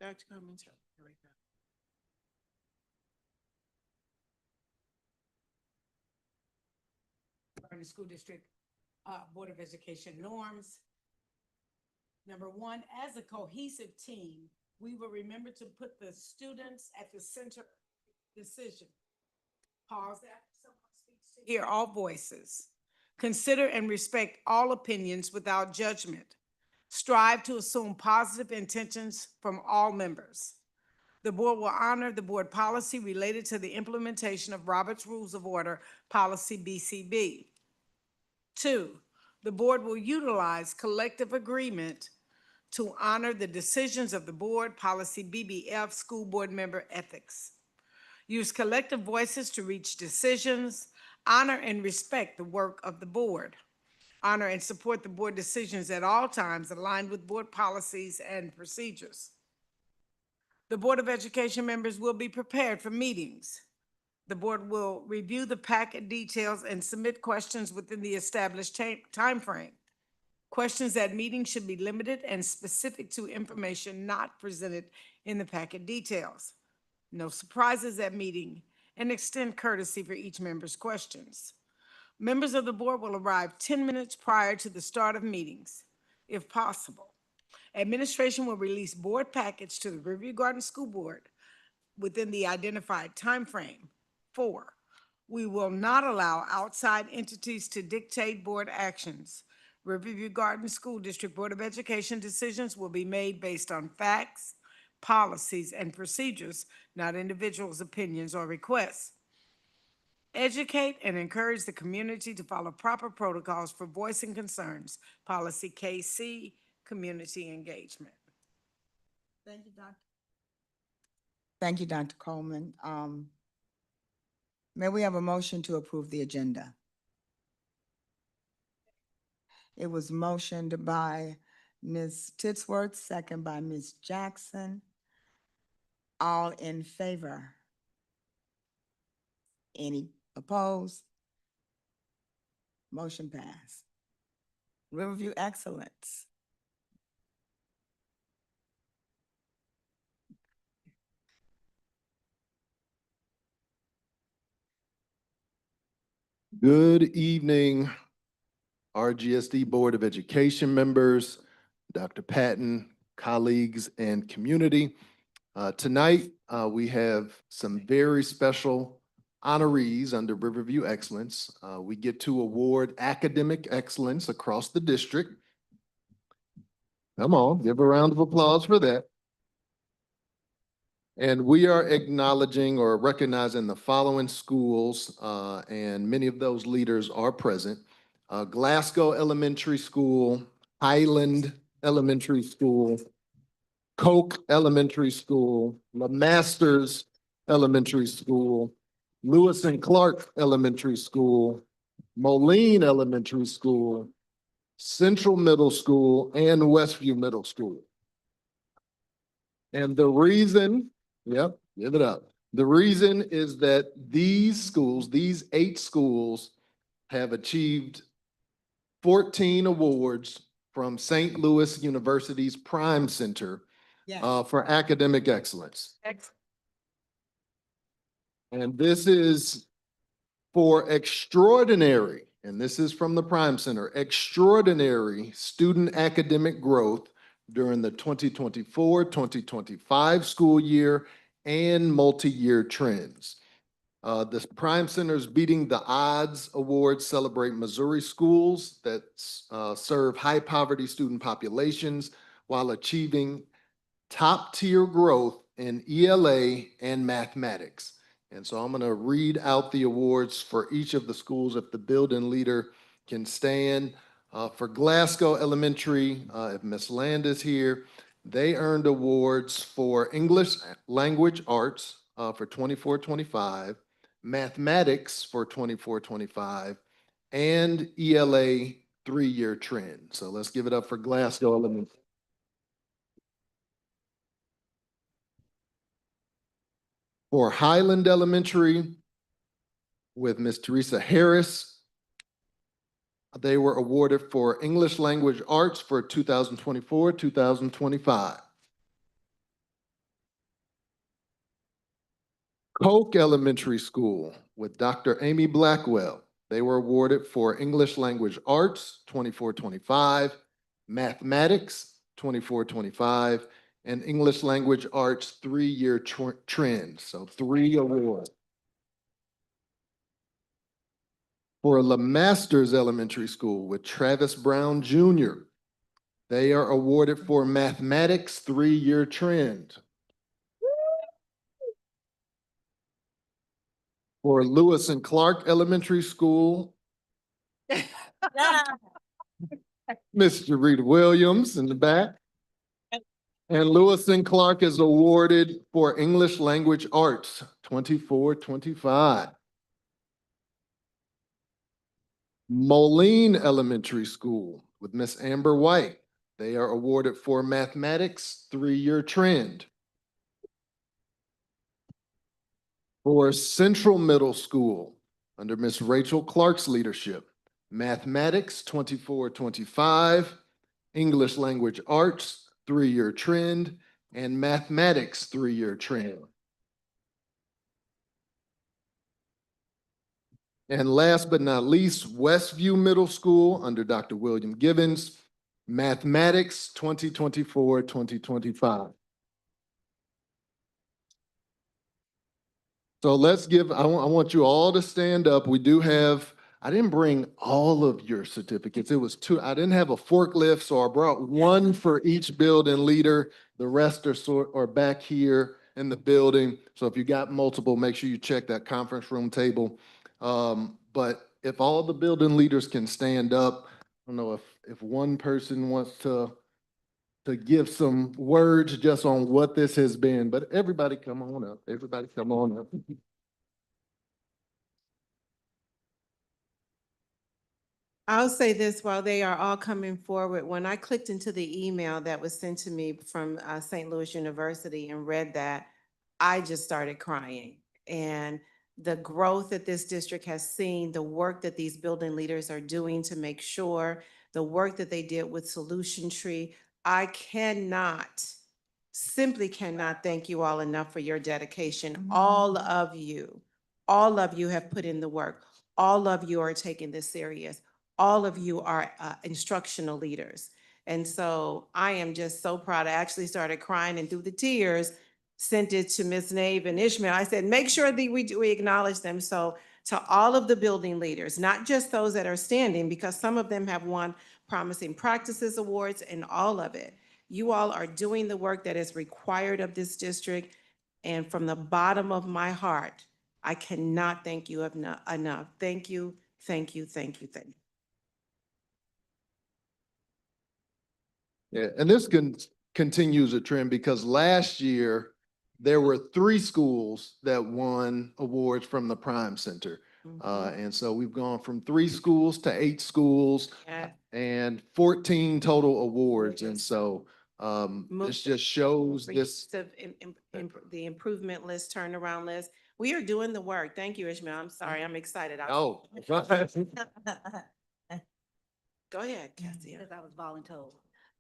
Dr. Coleman, here we go. The school district Board of Education norms. Number one, as a cohesive team, we will remember to put the students at the center of the decision. Pause after someone speaks to hear all voices. Consider and respect all opinions without judgment. Strive to assume positive intentions from all members. The board will honor the board policy related to the implementation of Robert's Rules of Order, Policy BCB. 2, the board will utilize collective agreement to honor the decisions of the board, Policy BBF, School Board Member Ethics. Use collective voices to reach decisions, honor and respect the work of the board. Honor and support the board decisions at all times aligned with board policies and procedures. The Board of Education members will be prepared for meetings. The board will review the packet details and submit questions within the established timeframe. Questions at meetings should be limited and specific to information not presented in the packet details. No surprises at meeting, and extend courtesy for each member's questions. Members of the board will arrive 10 minutes prior to the start of meetings, if possible. Administration will release board packets to the Riverview Garden School Board within the identified timeframe. 4, we will not allow outside entities to dictate board actions. Riverview Garden School District Board of Education decisions will be made based on facts, policies, and procedures, not individuals' opinions or requests. Educate and encourage the community to follow proper protocols for voicing concerns. Policy KC, community engagement. Thank you, Dr. Thank you, Dr. Coleman. May we have a motion to approve the agenda? It was motioned by Ms. Titsworth, second by Ms. Jackson. All in favor? Any opposed? Motion passed. Riverview Excellence. Good evening, RGSD Board of Education members, Dr. Patton, colleagues, and community. Tonight, we have some very special honorees under Riverview Excellence. We get to award academic excellence across the district. Come on, give a round of applause for that. And we are acknowledging or recognizing the following schools, and many of those leaders are present. Glasgow Elementary School, Highland Elementary School, Koch Elementary School, LeMasters Elementary School, Lewis and Clark Elementary School, Moline Elementary School, Central Middle School, and Westview Middle School. And the reason, yep, give it up. The reason is that these schools, these 8 schools, have achieved 14 awards from St. Louis University's Prime Center for academic excellence. Excellent. And this is for extraordinary, and this is from the Prime Center, extraordinary student academic growth during the 2024-2025 school year and multi-year trends. The Prime Center's Beating the Odds Awards celebrate Missouri schools that serve high poverty student populations while achieving top tier growth in ELA and mathematics. And so I'm going to read out the awards for each of the schools if the building leader can stand. For Glasgow Elementary, if Ms. Land is here, they earned awards for English language arts for 24-25, mathematics for 24-25, and ELA 3-year trend. So let's give it up for Glasgow Elementary. For Highland Elementary, with Ms. Teresa Harris, they were awarded for English language arts for 2024-2025. Koch Elementary School with Dr. Amy Blackwell. They were awarded for English Language Arts 24-25, Mathematics 24-25, and English Language Arts 3-year trend. So 3 awards. For LeMasters Elementary School with Travis Brown Jr. They are awarded for Mathematics 3-year trend. For Lewis and Clark Elementary School, Mr. Rita Williams in the back. And Lewis and Clark is awarded for English Language Arts 24-25. Moline Elementary School with Miss Amber White. They are awarded for Mathematics 3-year trend. For Central Middle School, under Miss Rachel Clark's leadership, Mathematics 24-25, English Language Arts 3-year trend, and Mathematics 3-year trend. And last but not least, Westview Middle School under Dr. William Gibbons, Mathematics 2024-2025. So let's give, I want you all to stand up. We do have, I didn't bring all of your certificates. It was 2. I didn't have a forklift, so I brought 1 for each building leader. The rest are back here in the building. So if you got multiple, make sure you check that conference room table. But if all the building leaders can stand up, I don't know if one person wants to give some words just on what this has been, but everybody come on up. Everybody come on up. I'll say this while they are all coming forward. When I clicked into the email that was sent to me from St. Louis University and read that, I just started crying. And the growth that this district has seen, the work that these building leaders are doing to make sure, the work that they did with Solution Tree, I simply cannot thank you all enough for your dedication. All of you have put in the work. All of you are taking this serious. All of you are instructional leaders. And so I am just so proud. I actually started crying and through the tears, sent it to Ms. Nave and Ishmael. I said, make sure that we acknowledge them. So to all of the building leaders, not just those that are standing, because some of them have won Promising Practices Awards and all of it. You all are doing the work that is required of this district. And from the bottom of my heart, I cannot thank you enough. Thank you, thank you, thank you, thank you. Yeah, and this continues a trend because last year there were 3 schools that won awards from the Prime Center. And so we've gone from 3 schools to 8 schools Yeah. and 14 total awards. And so this just shows this. The improvement list, turnaround list. We are doing the work. Thank you, Ishmael. I'm sorry, I'm excited. Oh, Go ahead, Cassie. Because I was voluntold.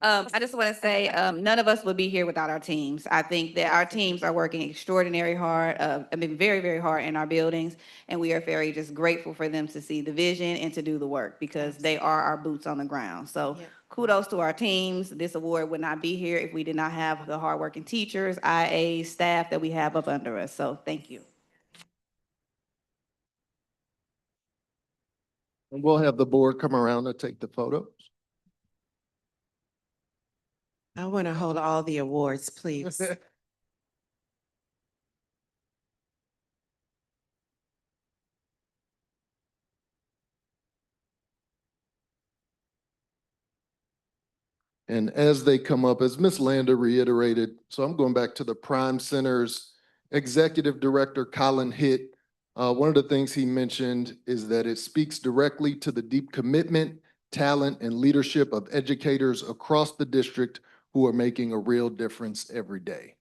I just want to say, none of us would be here without our teams. I think that our teams are working extraordinary hard, very, very hard in our buildings. And we are very just grateful for them to see the vision and to do the work because they are our boots on the ground. So Yeah. kudos to our teams. This award would not be here if we did not have the hardworking teachers, IAs, staff that we have up under us. So thank you. And we'll have the board come around to take the photos. I want to hold all the awards, please. And as they come up, as Ms. Lander reiterated, so I'm going back to the Prime Center's Executive Director, Colin Hitt. One of the things he mentioned is that it speaks directly to the deep commitment, talent, and leadership of educators across the district who are making a real difference every day.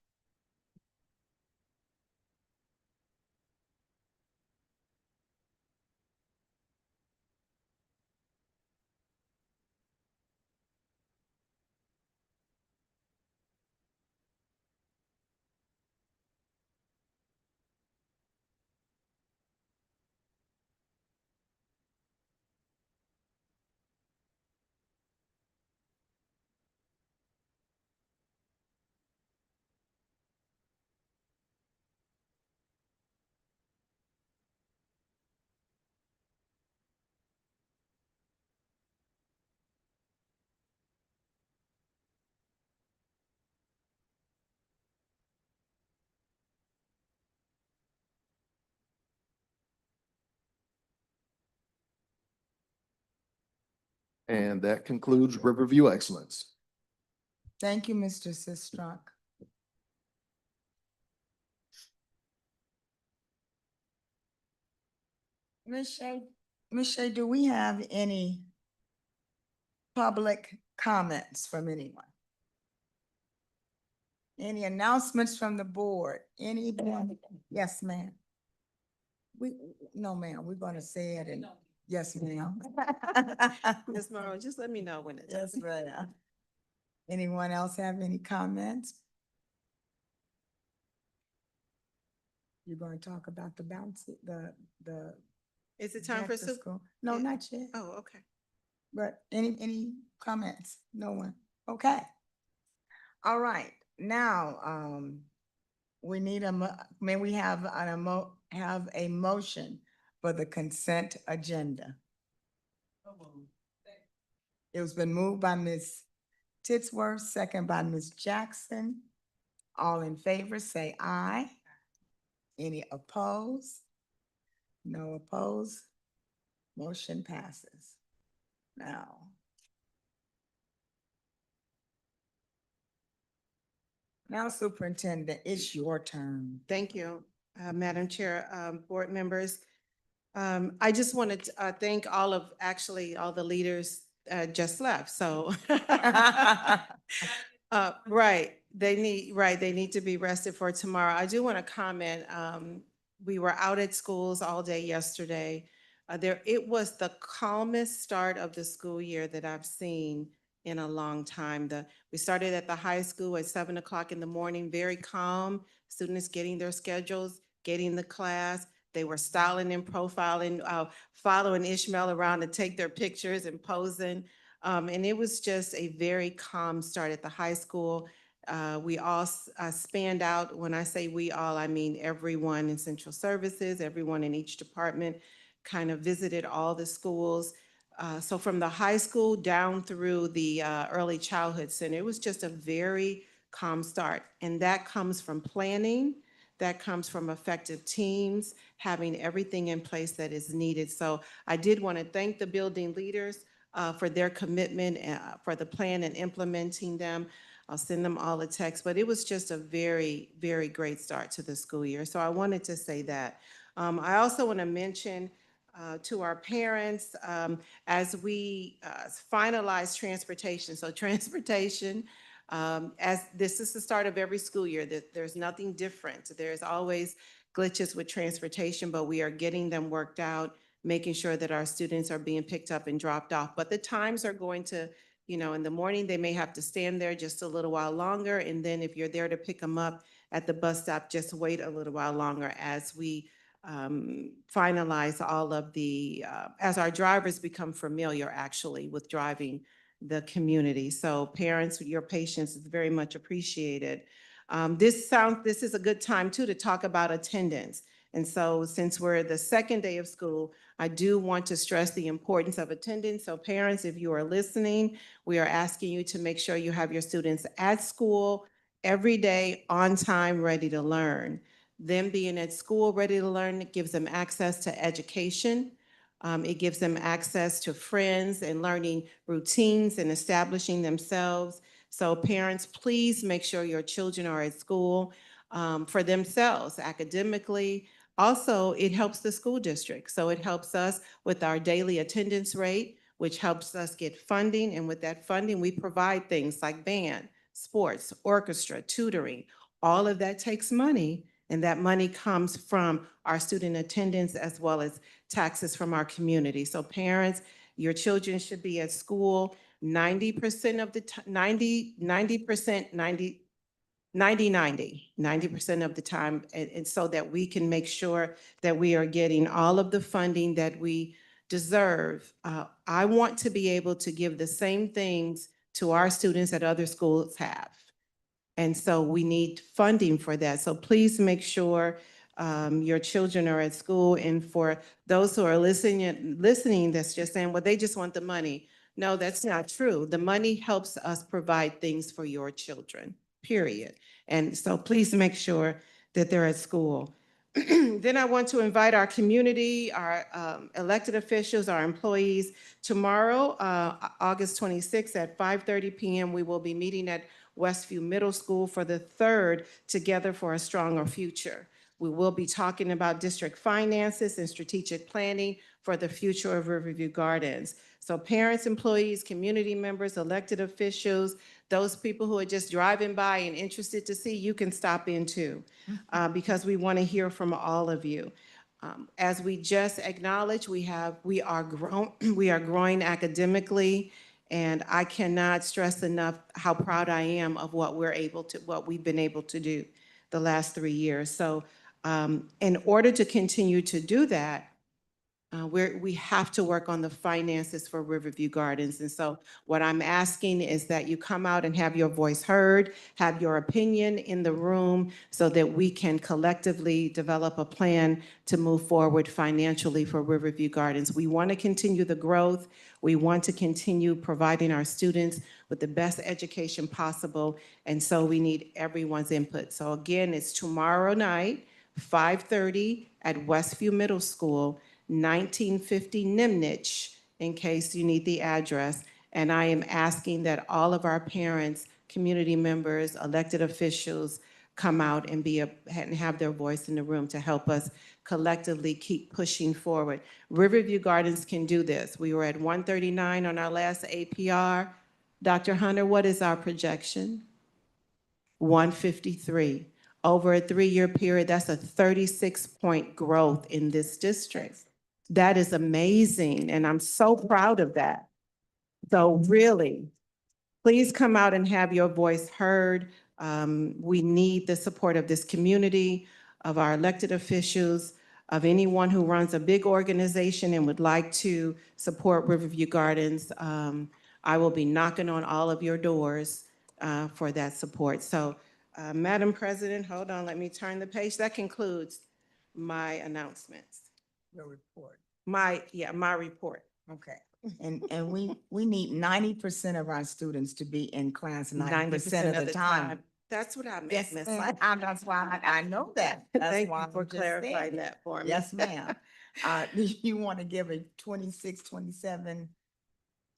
And that concludes Riverview Excellence. Thank you, Mr. Sistrock. Ms. Shea, do we have any public comments from anyone? Any announcements from the board? Anyone? Yes, ma'am. No, ma'am, we're gonna say it and, yes, ma'am. Ms. Morrow, just let me know when it's. Yes, ma'am. Anyone else have any comments? You're gonna talk about the bounce, the. Is it time back for to soup? school? No, Yeah. not yet. Oh, okay. But any comments? No one? Okay. All right, now, we need may we have have a motion for the consent agenda? It was been moved by Ms. Titsworth, second by Ms. Jackson. All in favor, say aye. Any opposed? No opposed? Motion passes. Now. Now, Superintendent, it's your turn. Thank you, Madam Chair, board members. I just wanted to thank actually, all the leaders just left, so. Right, they need to be rested for tomorrow. I do want to comment, we were out at schools all day yesterday. It was the calmest start of the school year that I've seen in a long time. We started at the high school at 7 o'clock in the morning, very calm, students getting their schedules, getting the class. They were styling and profiling, following Ishmael around to take their pictures and posing. And it was just a very calm start at the high school. We all spanned out. When I say we all, I mean everyone in central services, everyone in each department kind of visited all the schools. So from the high school down through the early childhood center, it was just a very calm start. And that comes from planning, that comes from effective teams, having everything in place that is needed. So I did want to thank the building leaders for their commitment, for the plan and implementing them. I'll send them all a text, but it was just a very, very great start to the school year. So I wanted to say that. I also want to mention to our parents, as we finalize transportation. So transportation, as this is the start of every school year, that there's nothing different. There's always glitches with transportation, but we are getting them worked out, making sure that our students are being picked up and dropped off. But the times are going to, in the morning, they may have to stand there just a little while longer. And then if you're there to pick them up at the bus stop, just wait a little while longer as we finalize all of as our drivers become familiar actually with driving the community. So parents, your patience is very much appreciated. This is a good time too to talk about attendance. And so since we're the second day of school, I do want to stress the importance of attendance. So parents, if you are listening, we are asking you to make sure you have your students at school every day, on time, ready to learn. Them being at school, ready to learn, it gives them access to education. It gives them access to friends and learning routines and establishing themselves. So parents, please make sure your children are at school for themselves academically. Also, it helps the school district. So it helps us with our daily attendance rate, which helps us get funding. And with that funding, we provide things like band, sports, orchestra, tutoring. All of that takes money. And that money comes from our student attendance as well as taxes from our community. So parents, your children should be at school 90% of the time, 90%, 90% of the time, and so that we can make sure that we are getting all of the funding that we deserve. I want to be able to give the same things to our students that other schools have. And so we need funding for that. So please make sure your children are at school. And for those who are listening, that's just saying, well, they just want the money. No, that's not true. The money helps us provide things for your children, period. And so please make sure that they're at school. Then I want to invite our community, our elected officials, our employees. Tomorrow, August 26th at 5:30 p.m., we will be meeting at Westview Middle School for the third Together for a Stronger Future. We will be talking about district finances and strategic planning for the future of Riverview Gardens. So parents, employees, community members, elected officials, those people who are just driving by and interested to see, you can stop in too, because we want to hear from all of you. As we just acknowledged, we are growing academically, and I cannot stress enough how proud I am of what we've been able to do the last 3 years. So, in order to continue to do that, we have to work on the finances for Riverview Gardens. And so what I'm asking is that you come out and have your voice heard, have your opinion in the room so that we can collectively develop a plan to move forward financially for Riverview Gardens. We want to continue the growth. We want to continue providing our students with the best education possible. And so we need everyone's input. So again, it's tomorrow night, 5:30 at Westview Middle School, 1950 Nimnich, in case you need the address. And I am asking that all of our parents, community members, elected officials come out and and have their voice in the room to help us collectively keep pushing forward. Riverview Gardens can do this. We were at 139 on our last APR. Dr. Hunter, what is our projection? 153. Over a 3-year period, that's a 36-point growth in this district. That is amazing, and I'm so proud of that. So really, please come out and have your voice heard. We need the support of this community, of our elected officials, of anyone who runs a big organization and would like to support Riverview Gardens. I will be knocking on all of your doors for that support. So, Madam President, hold on, let me turn the page. That concludes my announcements. Your report. My report. Okay. And we need 90% of our students to be in class 90% of the time. That's what I meant, Yes, Ms. ma'am. That's why I know that. That's Thank why you for I'm just clarifying saying it. that for me. Yes, ma'am. Do you want to give a 26, 27?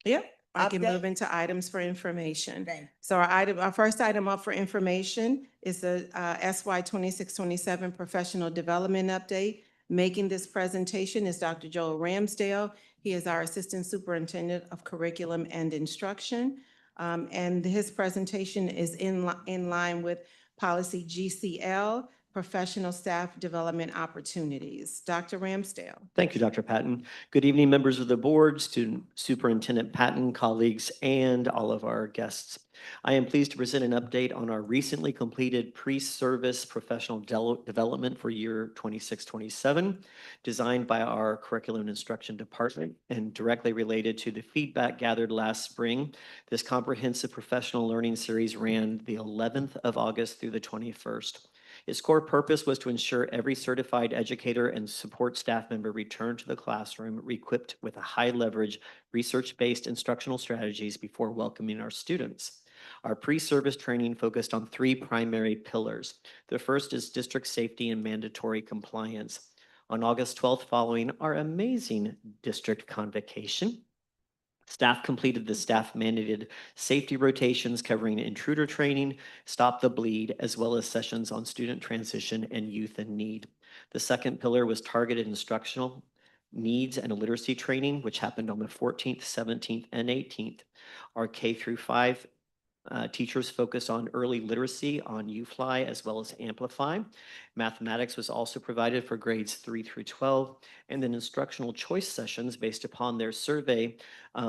Yep, I can move Update? into items for information. Thank you. So our first item up for information is the SY 2627 Professional Development Update. Making this presentation is Dr. Joel Ramsdale. He is our Assistant Superintendent of Curriculum and Instruction. And his presentation is in line with Policy GCL, Professional Staff Development Opportunities. Dr. Ramsdale. Thank you, Dr. Patton. Good evening, members of the board, Student Superintendent Patton, colleagues, and all of our guests. I am pleased to present an update on our recently completed pre-service professional development for year 26-27, designed by our Curriculum and Instruction Department and directly related to the feedback gathered last spring. This comprehensive professional learning series ran the 11th of August through the 21st. Its core purpose was to ensure every certified educator and support staff member returned to the classroom equipped with a high-leverage, research-based instructional strategies before welcoming our students. Our pre-service training focused on 3 primary pillars. The first is district safety and mandatory compliance. On August 12th, following our amazing district convocation, staff completed the staff-mandated safety rotations covering intruder training, stop the bleed, as well as sessions on student transition and youth in need. The second pillar was targeted instructional needs and literacy training, which happened on the 14th, 17th, and 18th. Our K-5 teachers focused on early literacy on UFly as well as Amplify. Mathematics was also provided for grades 3 through 12, and then instructional choice sessions based upon their survey.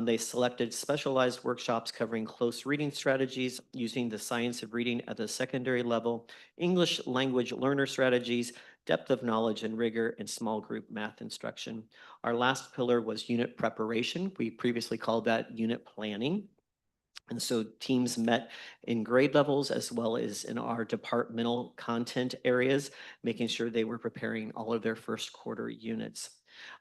They selected specialized workshops covering close reading strategies using the science of reading at the secondary level, English language learner strategies, depth of knowledge and rigor, and small group math instruction. Our last pillar was unit preparation. We previously called that unit planning. And so teams met in grade levels as well as in our departmental content areas, making sure they were preparing all of their first quarter units.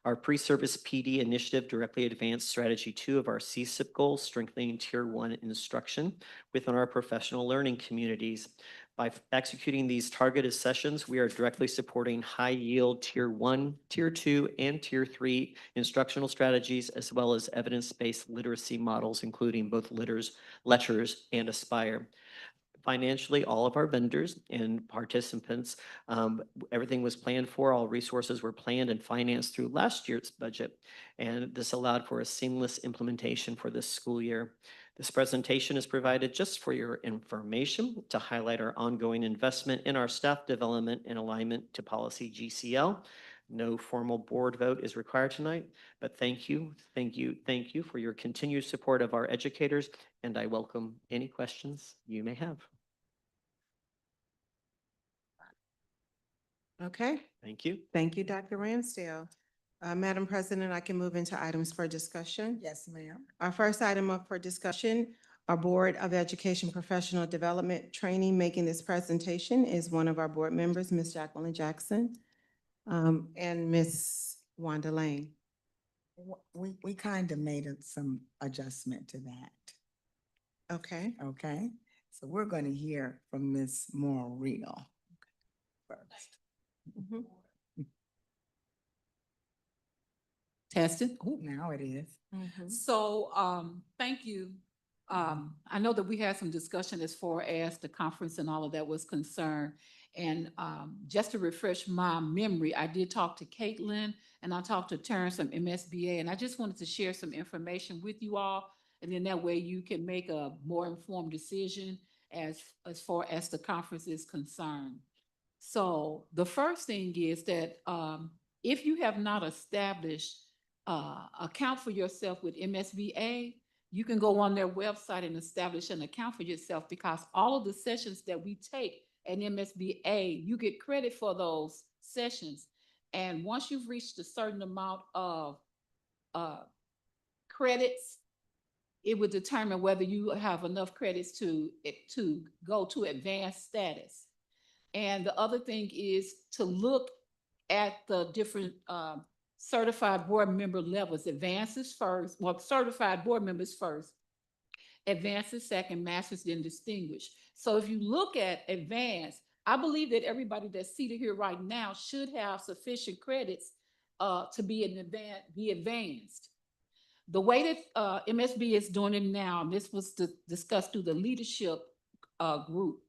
Our pre-service PD initiative directly advanced strategy 2 of our CSIP goals, strengthening tier 1 instruction within our professional learning communities. By executing these targeted sessions, we are directly supporting high-yield Tier 1, Tier 2, and Tier 3 instructional strategies, as well as evidence-based literacy models, including both Lectures, and Aspire. Financially, all of our vendors and participants, everything was planned for, all resources were planned and financed through last year's budget, and this allowed for a seamless implementation for this school year. This presentation is provided just for your information to highlight our ongoing investment in our staff development in alignment to policy GCL. No formal board vote is required tonight, but thank you for your continued support of our educators, and I welcome any questions you may have. Okay, Thank you. thank you, Dr. Ramsdale. Madam President, I can move into items for discussion. Yes, ma'am. Our first item up for discussion, our Board of Education Professional Development Training. Making this presentation is one of our board members, Ms. Jacqueline Jackson, and Ms. Wanda Lane. We kind of made some adjustment to that, Okay, okay? So we're going to hear from Ms. Morrell first. mhm. Tested. Ooh. Now it is. So, thank you. I know that we had some discussion as far as the conference and all of that was concerned. And, just to refresh my memory, I did talk to Caitlin and I talked to Terrence from MSBA, and I just wanted to share some information with you all. And then that way you can make a more informed decision as far as the conference is concerned. So the first thing is that, if you have not established account for yourself with MSBA, you can go on their website and establish an account for yourself, because all of the sessions that we take at MSBA, you get credit for those sessions. And once you've reached a certain amount of credits, it would determine whether you have enough credits to go to advanced status. And the other thing is to look at the different certified board member levels. Advances first, well, certified board members first, advances second, masters then distinguished. So if you look at advanced, I believe that everybody that's seated here right now should have sufficient credits to be advanced. The way that MSB is doing it now, and this was discussed through the leadership group,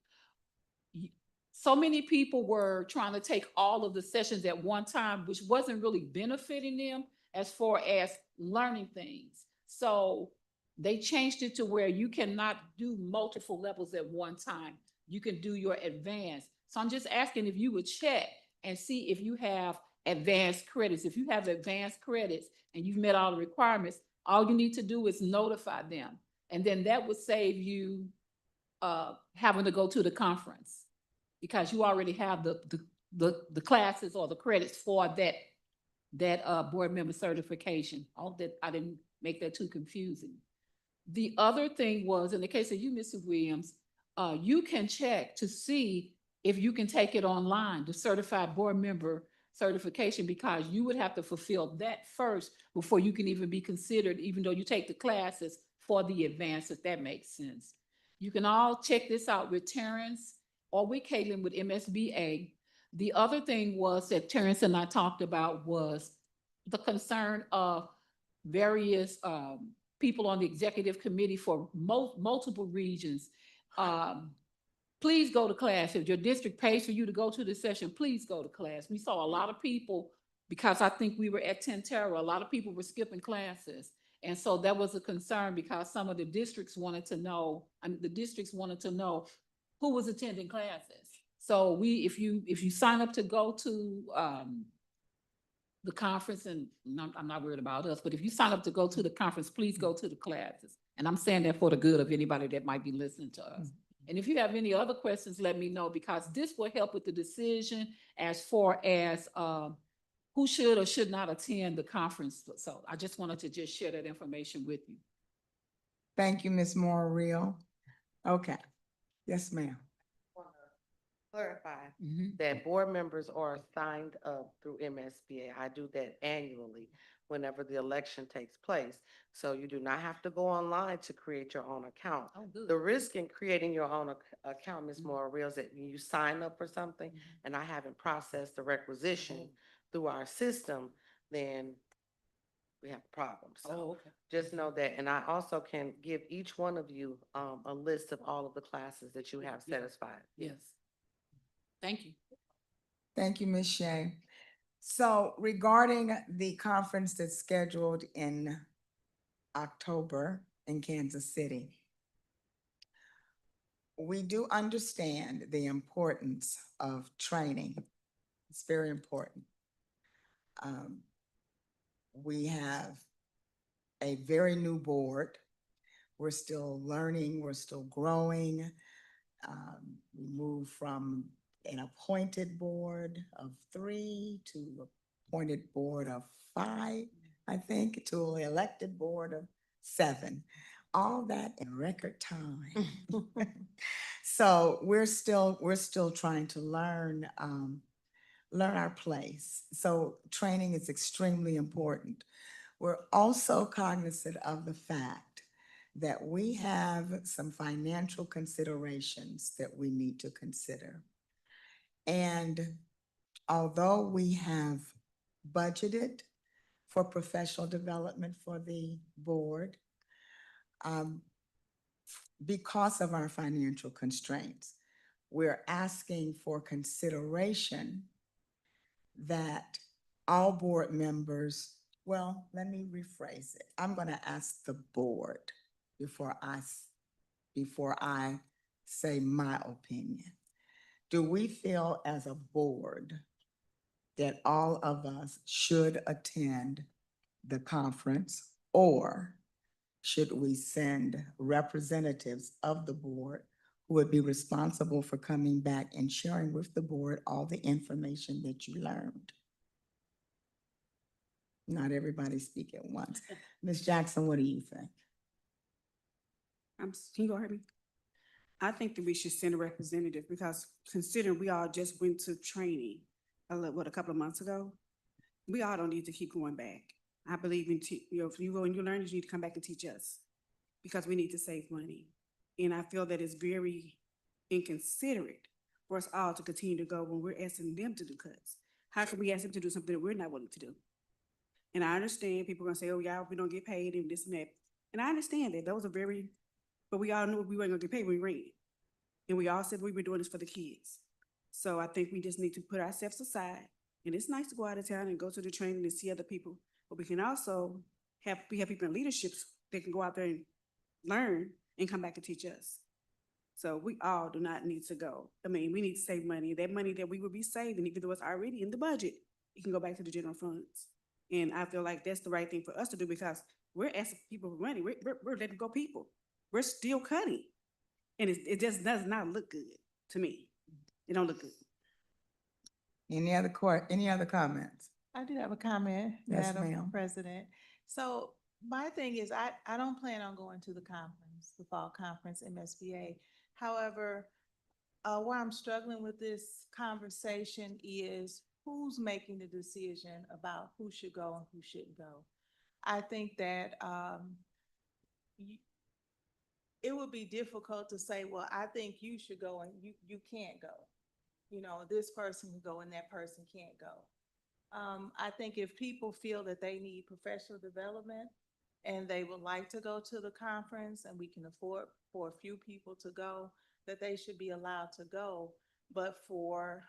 so many people were trying to take all of the sessions at one time, which wasn't really benefiting them as far as learning things. So they changed it to where you cannot do multiple levels at one time. You can do your advanced. So I'm just asking if you would check and see if you have advanced credits. If you have advanced credits and you've met all the requirements, all you need to do is notify them. And then that would save you having to go to the conference, because you already have the classes or the credits for that board member certification. All that, I didn't make that too confusing. The other thing was, in the case of you, Mrs. Williams, you can check to see if you can take it online, the certified board member certification, because you would have to fulfill that first before you can even be considered, even though you take the classes for the advance, if that makes sense. You can all check this out with Terrence or with Caitlin with MSBA. The other thing was that Terrence and I talked about was the concern of various people on the executive committee for multiple regions. Please go to class. If your district pays for you to go to the session, please go to class. We saw a lot of people, because I think we were at Tentera, a lot of people were skipping classes. And so that was a concern, because some of the districts wanted to know, who was attending classes. So if you sign up to go to the conference, and I'm not worried about us, but if you sign up to go to the conference, please go to the classes. And I'm saying that for the good of anybody that might be listening to us. And if you have any other questions, let me know, because this will help with the decision as far as who should or should not attend the conference. So I just wanted to just share that information with you. Thank you, Ms. Morrell. Okay. Yes, ma'am. Clarify that board members are signed up through MSBA. I do that annually. whenever the election takes place. So you do not have to go online to create your own account. Oh, good. The risk in creating your own account, Ms. Morreal, is that when you sign up for something and I haven't processed the requisition through our system, then we have a problem. So Oh, okay. just know that. And I also can give each one of you a list of all of the classes that you have Yeah. satisfied. Yes. Thank you. Thank you, Ms. Shea. So regarding the conference that's scheduled in October in Kansas City, we do understand the importance of training. It's very important. We have a very new board. We're still learning, we're still growing. We moved from an appointed board of 3 to appointed board of 5, I think, to an elected board of 7. All that in record time. So we're still trying to learn our place. So training is extremely important. We're also cognizant of the fact that we have some financial considerations that we need to consider. And although we have budgeted for professional development for the board, because of our financial constraints, we're asking for consideration that all board members, well, let me rephrase it. I'm going to ask the board before I say my opinion. Do we feel as a board that all of us should attend the conference, or should we send representatives of the board who would be responsible for coming back and sharing with the board all the information that you learned? Not everybody speak at once. Ms. Jackson, what do you think? Can you go hear me? I think that we should send a representative because considering we all just went to training, a couple of months ago, we all don't need to keep going back. I believe in, if you go and you learn, you need to come back and teach us because we need to save money. And I feel that it's very inconsiderate for us all to continue to go when we're asking them to do cuts. How can we ask them to do something that we're not willing to do? And I understand people are gonna say, oh, yeah, we don't get paid and this and that. And I understand that. Those are very, but we all knew we weren't gonna get paid when we ran. And we all said we were doing this for the kids. So I think we just need to put ourselves aside. And it's nice to go out of town and go to the training and see other people, but we can also have people in leaderships that can go out there and learn and come back and teach us. So we all do not need to go. I mean, we need to save money. That money that we would be saving, even though it's already in the budget, it can go back to the general funds. And I feel like that's the right thing for us to do because we're asking people for money. We're letting go people. We're still cutting. And it just does not look good to me. It don't look good. Any other comments? I do have a comment, Yes, Madam ma'am. President. So my thing is, I don't plan on going to the conference, the fall conference, MSBA. However, where I'm struggling with this conversation is who's making the decision about who should go and who shouldn't go. I think that it would be difficult to say, well, I think you should go and you can't go. You know, this person can go and that person can't go. I think if people feel that they need professional development and they would like to go to the conference and we can afford for a few people to go, that they should be allowed to go. But for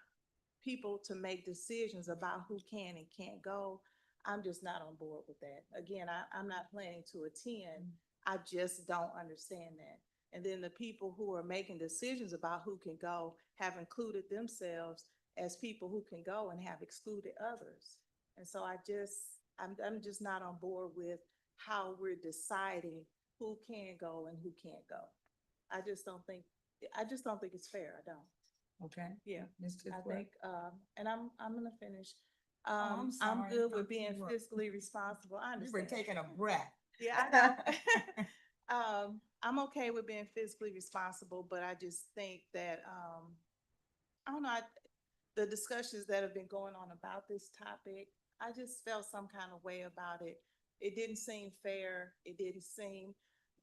people to make decisions about who can and can't go, I'm just not on board with that. Again, I'm not planning to attend. I just don't understand that. And then the people who are making decisions about who can go have included themselves as people who can go and have excluded others. And so I'm just not on board with how we're deciding who can go and who can't go. I just don't think it's fair. I don't. Okay. Yeah. Ms. I Tisworth? think, and I'm gonna finish. I'm I'm sorry, I good thought with being you were- fiscally responsible. I You were understand. taking a breath. Yeah, I know. I'm okay with being fiscally responsible, but I just think that, I don't know, the discussions that have been going on about this topic, I just felt some kind of way about it. It didn't seem fair. It didn't seem,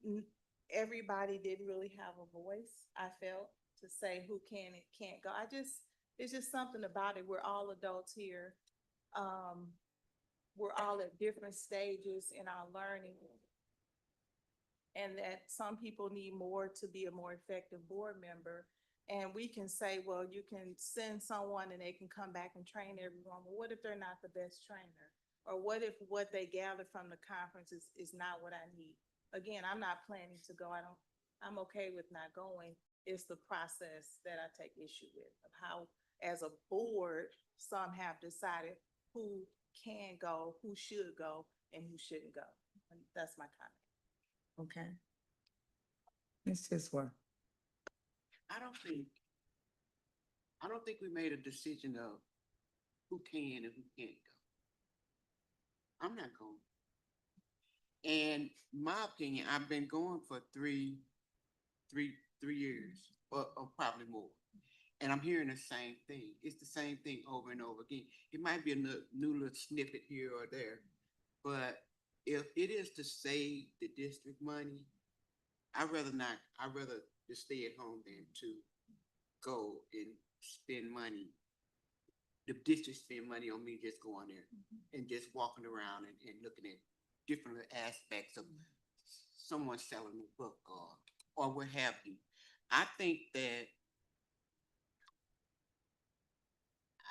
n- everybody didn't really have a voice, I felt, to say who can and can't go. It's just something about it. We're all adults here. Um, we're all at different stages in our learning. And that some people need more to be a more effective board member. And we can say, well, you can send someone and they can come back and train everyone. Well, what if they're not the best trainer? Or what if what they gather from the conference is not what I need? Again, I'm not planning to go. I'm okay with not going. It's the process that I take issue with, of how, as a board, some have decided who can go, who should go, and who shouldn't go. And that's my comment. Okay. Ms. Tisworth. I don't think we made a decision of who can and who can't go. I'm not going. And my opinion, I've been going for three years or probably more. And I'm hearing the same thing. It's the same thing over and over again. It might be a new little snippet here or there, but if it is to save the district money, I'd rather just stay at home than to go and spend money. The district spend money on me just going there and just walking around and looking at different aspects of someone selling a book or what have you. I think that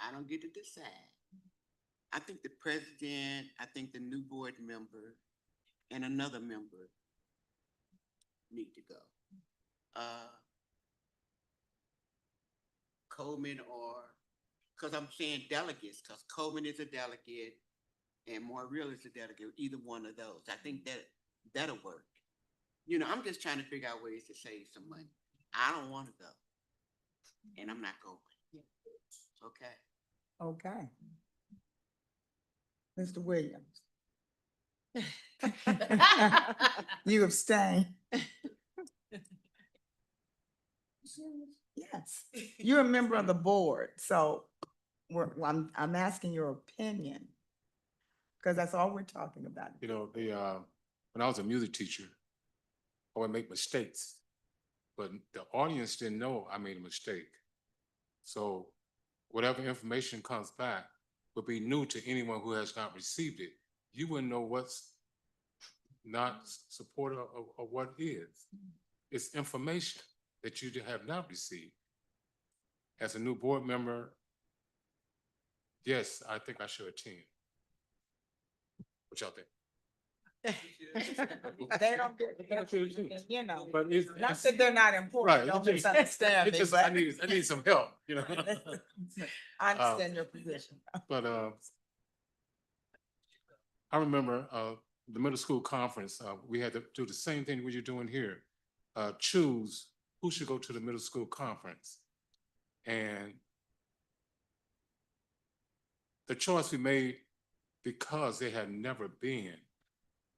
I don't get to decide. I think the president, I think the new board member, and another member need to go. Coleman because I'm saying delegates, because Coleman is a delegate and Morrill is a delegate, either one of those. I think that'll work. You know, I'm just trying to figure out ways to save some money. I don't want to go, and I'm not going. Okay. Okay. Mr. Williams. You abstain. Yes, you're a member of the board, so I'm asking your opinion. Because that's all we're talking about. You know, when I was a music teacher, I would make mistakes, but the audience didn't know I made a mistake. So whatever information comes back would be new to anyone who has not received it. You wouldn't know what's not supportive of what is. It's information that you have not received. As a new board member, yes, I think I should attend. What y'all think? They don't get, you know, But it's not that they're not important, right. don't It's just, misunderstand it's me, just but. I need some help, you know. I understand your position. But I remember the middle school conference, we had to do the same thing you're doing here. Choose who should go to the middle school conference. And the choice we made, because they had never been,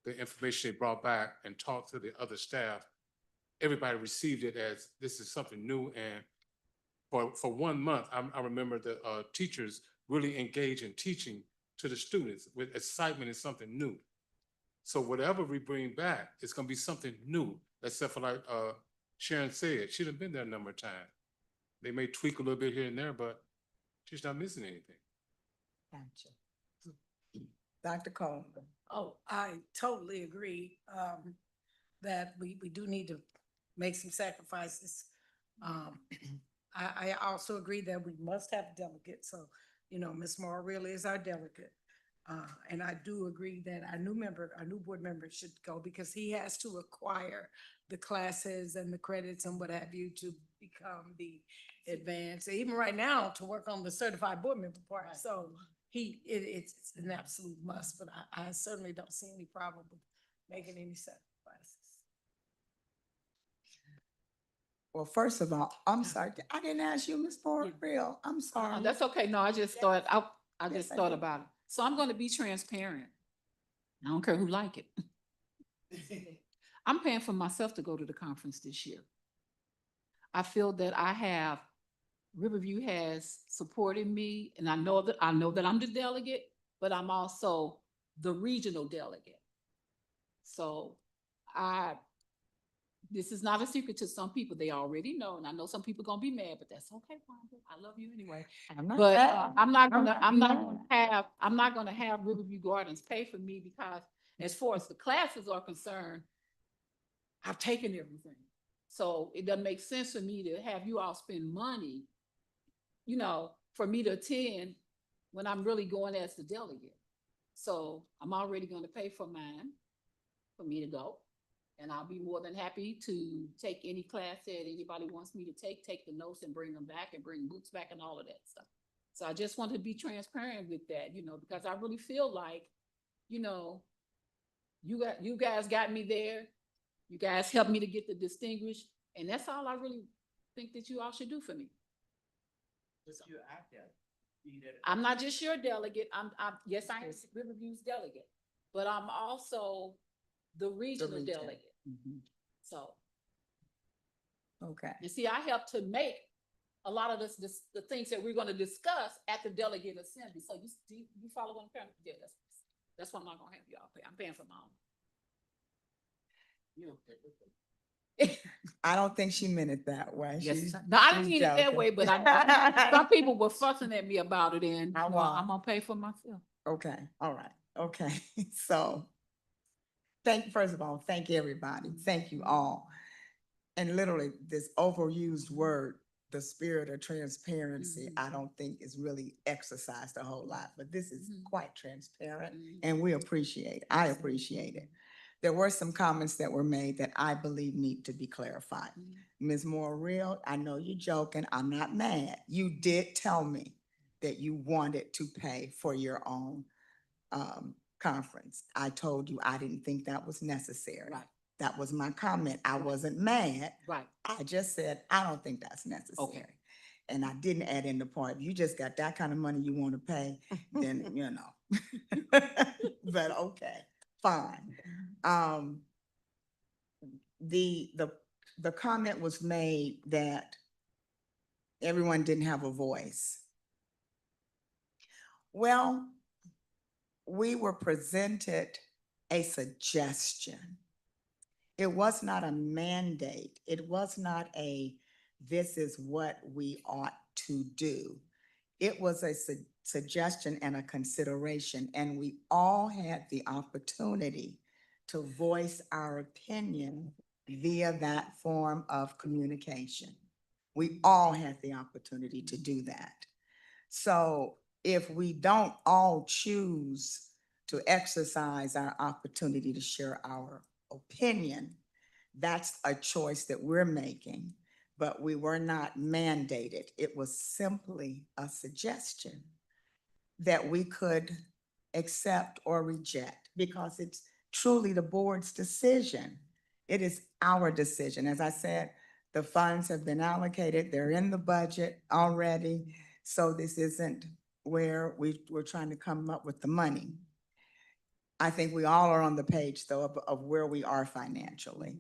the information they brought back and talked to the other staff, everybody received it as this is something new. And for 1 month, I remember the teachers really engaged in teaching to the students with excitement and something new. So whatever we bring back, it's going to be something new, except for like Sharon said, she'd have been there a number of times. They may tweak a little bit here and there, but she's not missing anything. Gotcha. Dr. Coleman. Oh, I totally agree, that we do need to make some sacrifices. I also agree that we must have delegates, so, you know, Ms. Morrill is our delegate. And I do agree that our new board member should go because he has to acquire the classes and the credits and what have you to become the advanced, even right now, to work on the certified board member part. So it's an absolute must, but I certainly don't see any problem with making any sacrifices. Well, first of all, I'm sorry, I didn't ask you, Ms. Morrill, I'm sorry. That's okay. No, I just thought, I Yes, just I thought did. about it. So I'm going to be transparent. I don't care who like it. I'm paying for myself to go to the conference this year. I feel that Riverview has supported me, and I know that I'm the delegate, but I'm also the regional delegate. So this is not a secret to some people. They already know, and I know some people gonna be mad, but that's okay, Wanda. I love you anyway. I'm not But mad. I'm not gonna have Riverview Gardens pay for me because as far as the classes are concerned, I've taken everything. So it doesn't make sense for me to have you all spend money, for me to attend when I'm really going as the delegate. So I'm already gonna pay for mine, for me to go. And I'll be more than happy to take any class that anybody wants me to take the notes and bring them back and bring books back and all of that stuff. So I just want to be transparent with that, because I really feel like, you guys got me there. You guys helped me to get the distinguished, and that's all I really think that you all should do for me. I'm not just your delegate. Yes, I am Riverview's delegate, but I'm also the regional region. delegate. Mhm. So, Okay, you see, I helped to make a lot of the things that we're going to discuss at the delegate assembly. So you follow what I'm trying to do? Yeah, that's why I'm not going to have y'all pay. I'm paying for my own. You don't pay for it. I don't think she meant it that way. Yes, no, I didn't she's mean it that joking. way, but some people were fussing at me about it, and I was. I'm gonna pay for myself. Okay, all right, okay, so first of all, thank everybody, thank you all. And literally, this overused word, the spirit of transparency, I don't think is really exercised a whole lot, but this is quite transparent and we appreciate, I appreciate it. There were some comments that were made that I believe need to be clarified. Ms. Moore, I know you're joking, I'm not mad. You did tell me that you wanted to pay for your own conference. I told you I didn't think that was necessary. Right. That was my comment. I wasn't mad. Right. I just said, I don't think that's necessary. Okay. And I didn't add in the part, if you just got that kind of money you want to pay, then, But okay, fine. The comment was made that everyone didn't have a voice. Well, we were presented a suggestion. It was not a mandate. It was not this is what we ought to do. It was a suggestion and a consideration, and we all had the opportunity to voice our opinion via that form of communication. We all had the opportunity to do that. So if we don't all choose to exercise our opportunity to share our opinion, that's a choice that we're making, but we were not mandated. It was simply a suggestion that we could accept or reject because it's truly the board's decision. It is our decision. As I said, the funds have been allocated. They're in the budget already. So this isn't where we're trying to come up with the money. I think we all are on the page though of where we are financially.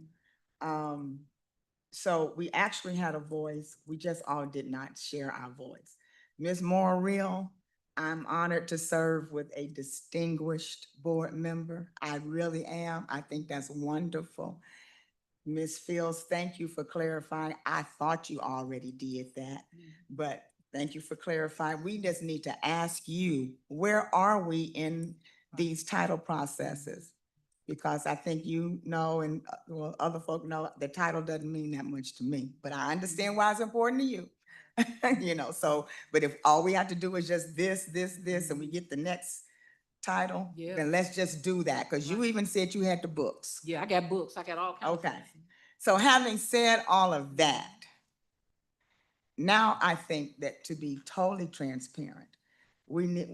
So we actually had a voice. We just all did not share our voice. Ms. Moore, I'm honored to serve with a distinguished board member. I really am. I think that's wonderful. Ms. Fields, thank you for clarifying. I thought you already did that, but thank you for clarifying. We just need to ask you, where are we in these title processes? Because I think and well, other folk know the title doesn't mean that much to me, but I understand why it's important to you. But if all we have to do is just this, and we get the next title, Yeah. then let's just do that, because you even said you had the books. Yeah, I got books. I got all kinds of Okay. things. So having said all of that, now I think that to be totally transparent, we need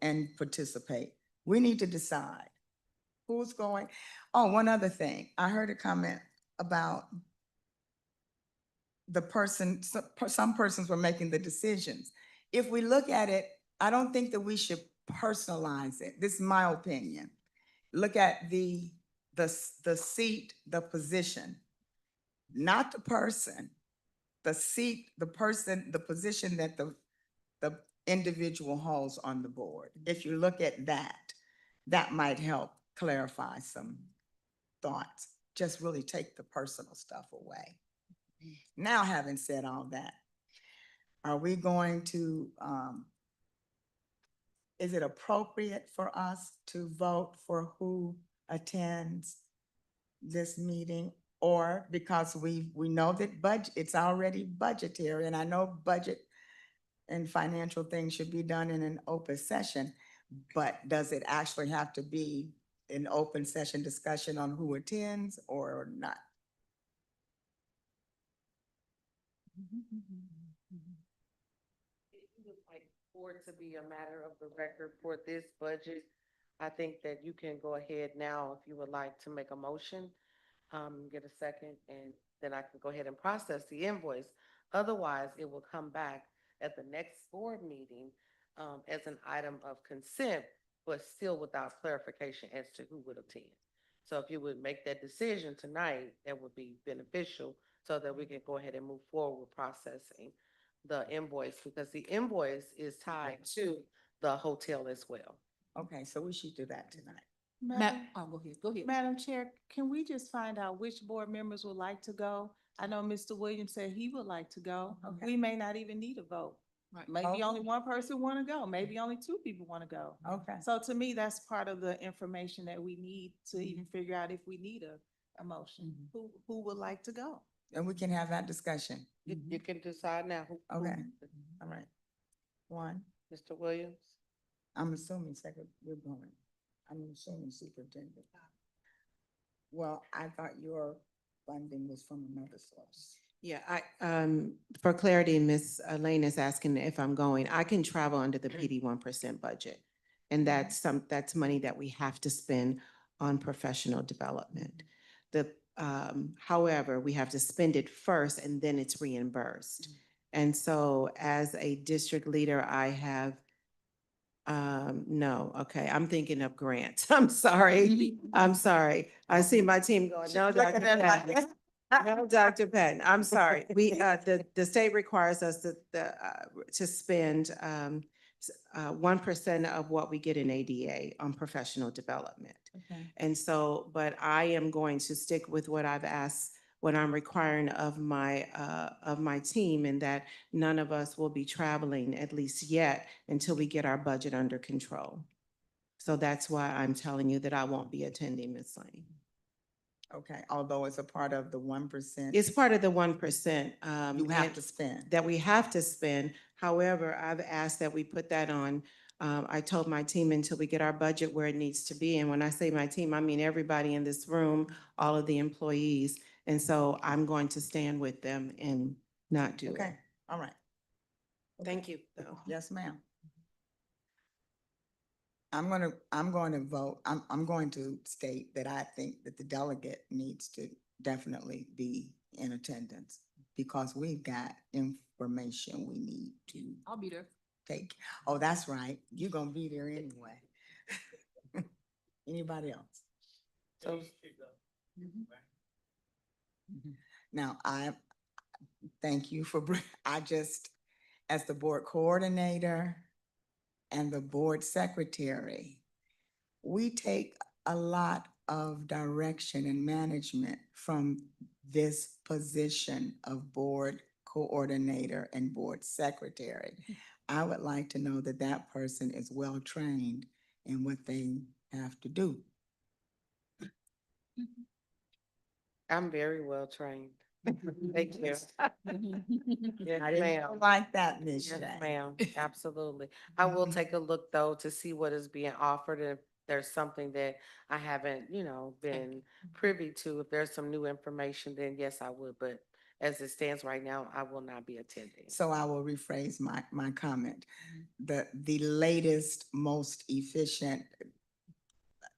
and participate, we need to decide who's going. Oh, one other thing. I heard a comment about some persons were making the decisions. If we look at it, I don't think that we should personalize it. This is my opinion. Look at the seat, the position, not the person, the seat, the person, the position that the individual holes on the board. If you look at that, that might help clarify some thoughts. Just really take the personal stuff away. Now, having said all that, are we going to, is it appropriate for us to vote for who attends this meeting? Or because we know that it's already budgetary, and I know budget and financial things should be done in an open session, but does it actually have to be an open session discussion on who attends or not? If you would like for it to be a matter of the record for this budget, I think that you can go ahead now if you would like to make a motion, get a second, and then I can go ahead and process the invoice. Otherwise, it will come back at the next board meeting, as an item of consent, but still without clarification as to who would attend. So if you would make that decision tonight, that would be beneficial so that we can go ahead and move forward with processing the invoice, because the invoice is tied to the hotel as well. Okay, so we should do that tonight. Madam, Oh, go ahead, go ahead. Madam Chair, can we just find out which board members would like to go? I know Mr. Williams said he would like to go. Okay. We may not even need a vote. Right. Maybe Okay. only one person want to go, maybe only two people want to go. Okay, So to me, that's part of the information that we need to even figure out if we need a motion. Who would like to go? and we can have that discussion. You can decide now. Okay. All right. One, Mr. Williams? I'm assuming second, we're going. I'm assuming superintendent. Well, I thought your funding was from another source. Yeah, for clarity, Ms. Lane is asking if I'm going. I can travel under the PD 1% budget. And that's money that we have to spend on professional development. However, we have to spend it first and then it's reimbursed. And so as a district leader, I have, no, okay, I'm thinking of grants. I'm sorry. I'm sorry. I see my team going, no, Dr. Patton. No, Dr. Patton, I'm sorry. The state requires us to spend 1% of what we get in ADA on professional development. Okay. And so, but I am going to stick with what I've asked, what I'm requiring of my team, and that none of us will be traveling, at least yet, until we get our budget under control. So that's why I'm telling you that I won't be attending, Ms. Lane. Okay, although it's a part of the 1%. It's part of the 1%. You have to spend. That we have to spend. However, I've asked that we put that on. I told my team until we get our budget where it needs to be. And when I say my team, I mean everybody in this room, all of the employees. And so I'm going to stand with them and not do it. Okay, all right. Thank you, though. Yes, ma'am. I'm going to vote, I'm going to state that I think that the delegate needs to definitely be in attendance because we've got information we need to I'll be there. take. Oh, that's right. You're gonna be there anyway. Anybody else? So Now, thank you for, as the board coordinator and the board secretary, we take a lot of direction and management from this position of board coordinator and board secretary. I would like to know that that person is well-trained in what they have to do. I'm very well trained. Thank you. Yes, I didn't ma'am. like that, Ms. Yes, Shay. ma'am, absolutely. I will take a look though to see what is being offered. And if there's something that I haven't, been privy to, if there's some new information, then yes, I would. But as it stands right now, I will not be attending. So I will rephrase my comment. The latest, most efficient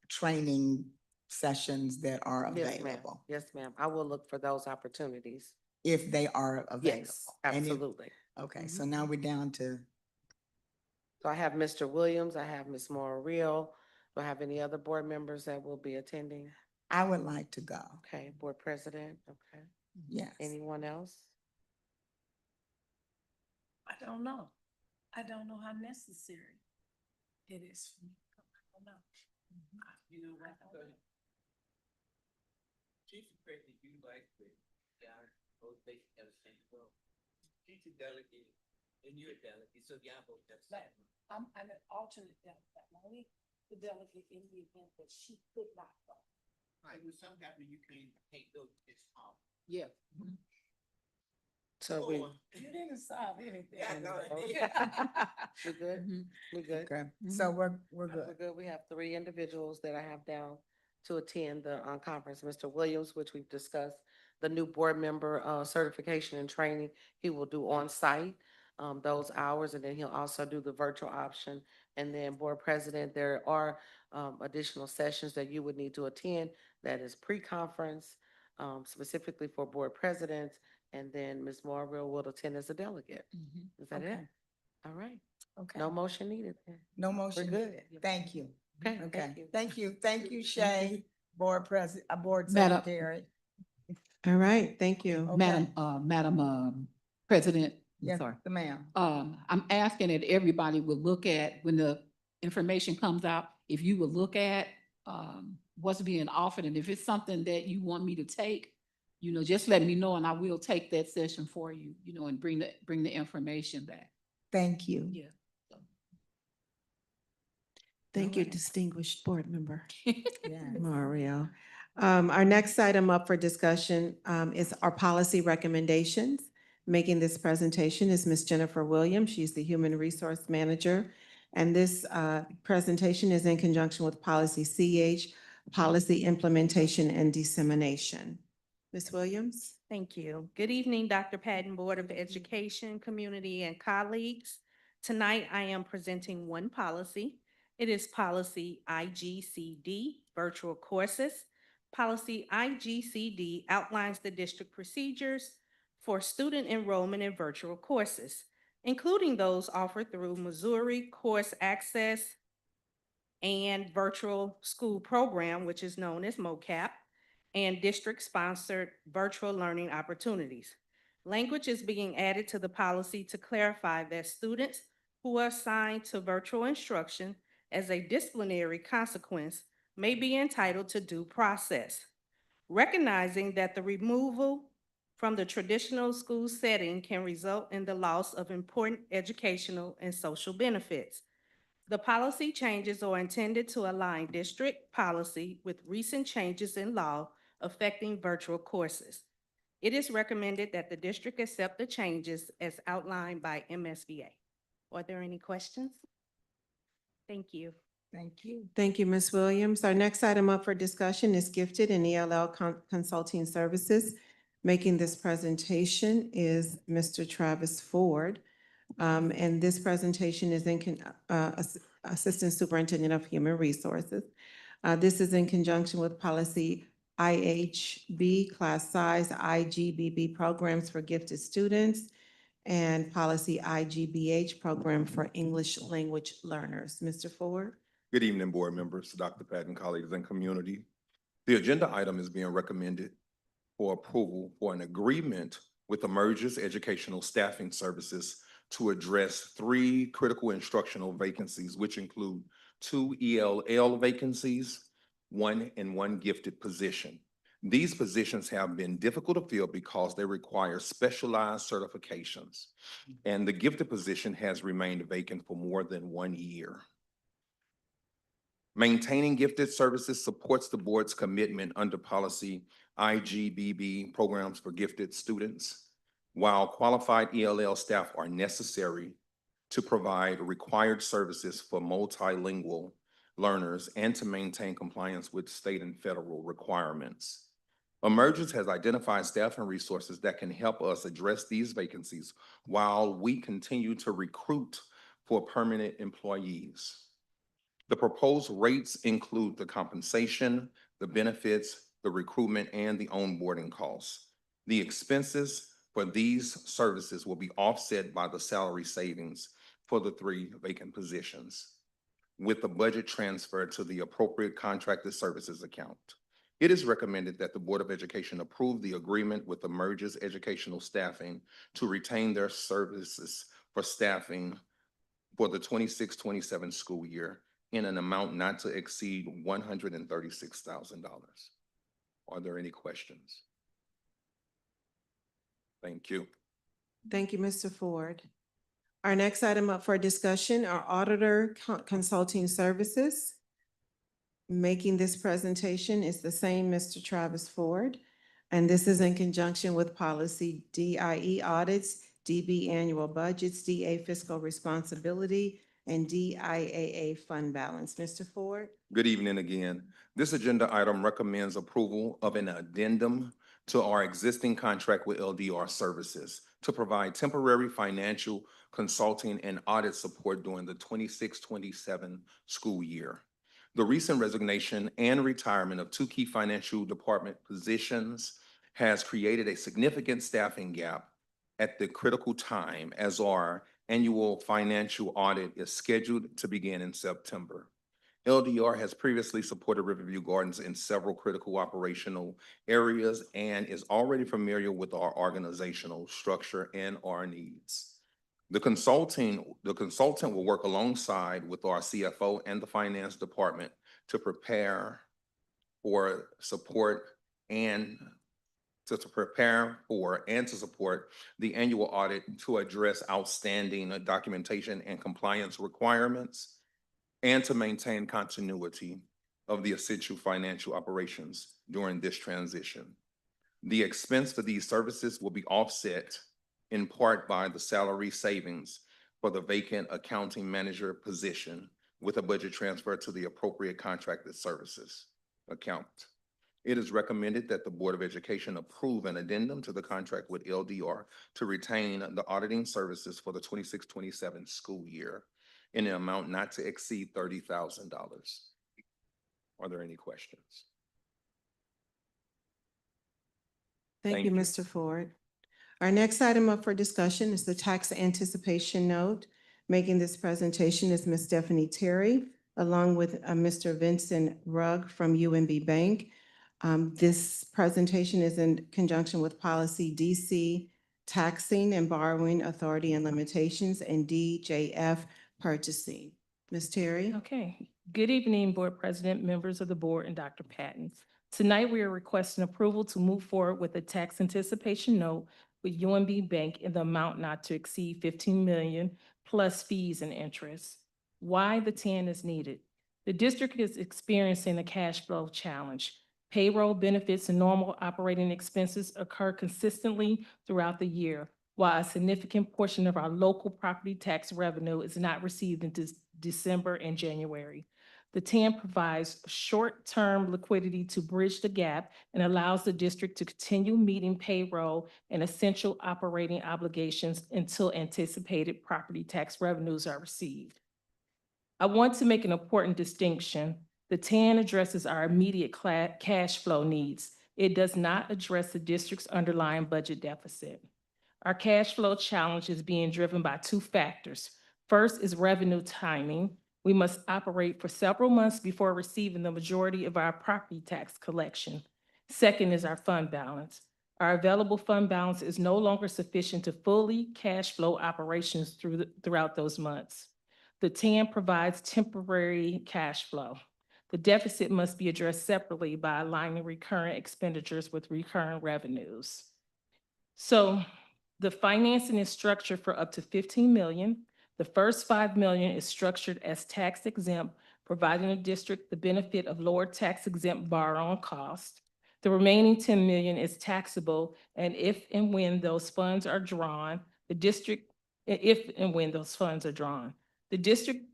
training sessions that are Yes, ma'am. available, Yes, ma'am. I will look for those opportunities. if they are available. Yes, And if- absolutely. Okay, so now we're down to, So I have Mr. Williams, I have Ms. Maura Real. Do I have any other board members that will be attending? I would like to go, Okay, board president, okay. yes. Anyone else? I don't know. I don't know how necessary it is for me. I don't know. You know what? Chief Secretary, you like the, both they have the same role. She's a delegate and you're a delegate, so y'all both have the same role. I'm an alternate delegate, I'm only the delegate in the event that she could not go. Right, when something happens, you can't go, it's hard. Yeah. So we, You didn't solve anything. Yeah, I know it. we good? Mhm. We good? Okay, so we're We're good. good. We have three individuals that I have down to attend the conference. Mr. Williams, which we've discussed, the new board member certification and training, he will do on site those hours, and then he'll also do the virtual option. And then board president, there are additional sessions that you would need to attend. That is pre-conference, specifically for board presidents. And then Ms. Morville will attend as a delegate. Is that it? Okay. All right. Okay, No motion needed then. no motion. good. Thank you. Okay, Okay, thank you. thank you, Shay, board president, board Madam- secretary. All right, thank you. Okay. Madam President, I'm Yes, sorry. ma'am. I'm asking that everybody would look at, when the information comes out, if you would look at, what's being offered, and if it's something that you want me to take, just let me know and I will take that session for you, and bring the information back. Thank you. Yeah. Thank you, Alright. distinguished board member Yes. Mario. Our next item up for discussion is our policy recommendations. Making this presentation is Ms. Jennifer Williams. She's the Human Resource Manager. And this presentation is in conjunction with Policy CH, Policy Implementation and Dissemination. Ms. Williams? Thank you. Good evening, Dr. Patton, Board of Education, community, and colleagues. Tonight, I am presenting one policy. It is Policy IGCD, Virtual Courses. Policy IGCD outlines the district procedures for student enrollment in virtual courses, including those offered through Missouri Course Access and Virtual School Program, which is known as MOCAP, and district-sponsored virtual learning opportunities. Language is being added to the policy to clarify that students who are assigned to virtual instruction as a disciplinary consequence may be entitled to due process, recognizing that the removal from the traditional school setting can result in the loss of important educational and social benefits. The policy changes are intended to align district policy with recent changes in law affecting virtual courses. It is recommended that the district accept the changes as outlined by MSBA. Are there any questions? Thank you. Thank you. Thank you, Ms. Williams. Our next item up for discussion is Gifted and ELL Consulting Services. Making this presentation is Mr. Travis Ford. And this presentation is Assistant Superintendent of Human Resources. This is in conjunction with Policy IHB, Class Size IGBB Programs for Gifted Students, and Policy IGBH Program for English Language Learners. Mr. Ford? Good evening, board members, Dr. Patton, colleagues, and community. The agenda item is being recommended for approval for an agreement with Emergence Educational Staffing Services to address 3 critical instructional vacancies, which include 2 ELL vacancies, 1 gifted position. These positions have been difficult to fill because they require specialized certifications, and the gifted position has remained vacant for more than 1 year. Maintaining gifted services supports the board's commitment under policy IGBB programs for gifted students. While qualified ELL staff are necessary to provide required services for multilingual learners and to maintain compliance with state and federal requirements. Emergence has identified staff and resources that can help us address these vacancies while we continue to recruit for permanent employees. The proposed rates include the compensation, the benefits, the recruitment, and the onboarding costs. The expenses for these services will be offset by the salary savings for the 3 vacant positions, with the budget transferred to the appropriate contracted services account. It is recommended that the Board of Education approve the agreement with Emergence Educational Staffing to retain their services for staffing for the 26-27 school year in an amount not to exceed $136,000. Are there any questions? Thank you. Thank you, Mr. Ford. Our next item up for discussion are auditor consulting services. Making this presentation is the same Mr. Travis Ford, and this is in conjunction with policy DIE audits, DB annual budgets, DA fiscal responsibility, and DIAA fund balance. Mr. Ford? Good evening again. This agenda item recommends approval of an addendum to our existing contract with LDR Services to provide temporary financial consulting and audit support during the 26-27 school year. The recent resignation and retirement of two key financial department positions has created a significant staffing gap at the critical time as our annual financial audit is scheduled to begin in September. LDR has previously supported Riverview Gardens in several critical operational areas and is already familiar with our organizational structure and our needs. The consultant will work alongside with our CFO and the finance department to prepare for support and to support the annual audit to address outstanding documentation and compliance requirements and to maintain continuity of the essential financial operations during this transition. The expense for these services will be offset in part by the salary savings for the vacant accounting manager position with a budget transfer to the appropriate contracted services account. It is recommended that the Board of Education approve an addendum to the contract with LDR to retain the auditing services for the 26-27 school year in an amount not to exceed $30,000. Are there any questions? Thank you, Mr. Ford. Our next item up for discussion is the tax anticipation note. Making this presentation is Ms. Stephanie Terry, along with Mr. Vincent Rugg from UMB Bank. This presentation is in conjunction with policy DC, taxing and borrowing authority and limitations, and DJF, purchasing. Ms. Terry? Okay. Good evening, Board President, members of the board, and Dr. Patton. Tonight, we are requesting approval to move forward with a tax anticipation note with UMB Bank in the amount not to exceed 15 million plus fees and interest. Why the TAN is needed? The district is experiencing a cash flow challenge. Payroll, benefits, and normal operating expenses occur consistently throughout the year, while a significant portion of our local property tax revenue is not received in December and January. The TAN provides short-term liquidity to bridge the gap and allows the district to continue meeting payroll and essential operating obligations until anticipated property tax revenues are received. I want to make an important distinction. The TAN addresses our immediate cash flow needs. It does not address the district's underlying budget deficit. Our cash flow challenge is being driven by two factors. First is revenue timing. We must operate for several months before receiving the majority of our property tax collection. Second is our fund balance. Our available fund balance is no longer sufficient to fully cash flow operations throughout those months. The TAN provides temporary cash flow. The deficit must be addressed separately by aligning recurrent expenditures with recurrent revenues. So the financing is structured for up to 15 million. The first 5 million is structured as tax exempt, providing the district the benefit of lower tax exempt borrowing cost. The remaining 10 million is taxable, and if and when those funds are drawn, the district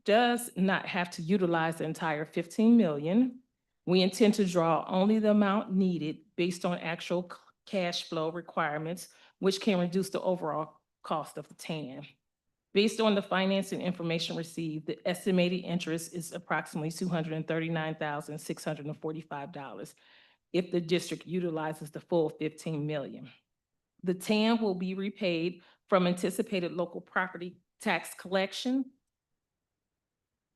does not have to utilize the entire 15 million. We intend to draw only the amount needed based on actual cash flow requirements, which can reduce the overall cost of the TAN. Based on the financing information received, the estimated interest is approximately $239,645 if the district utilizes the full 15 million. The TAN will be repaid from anticipated local property tax collection.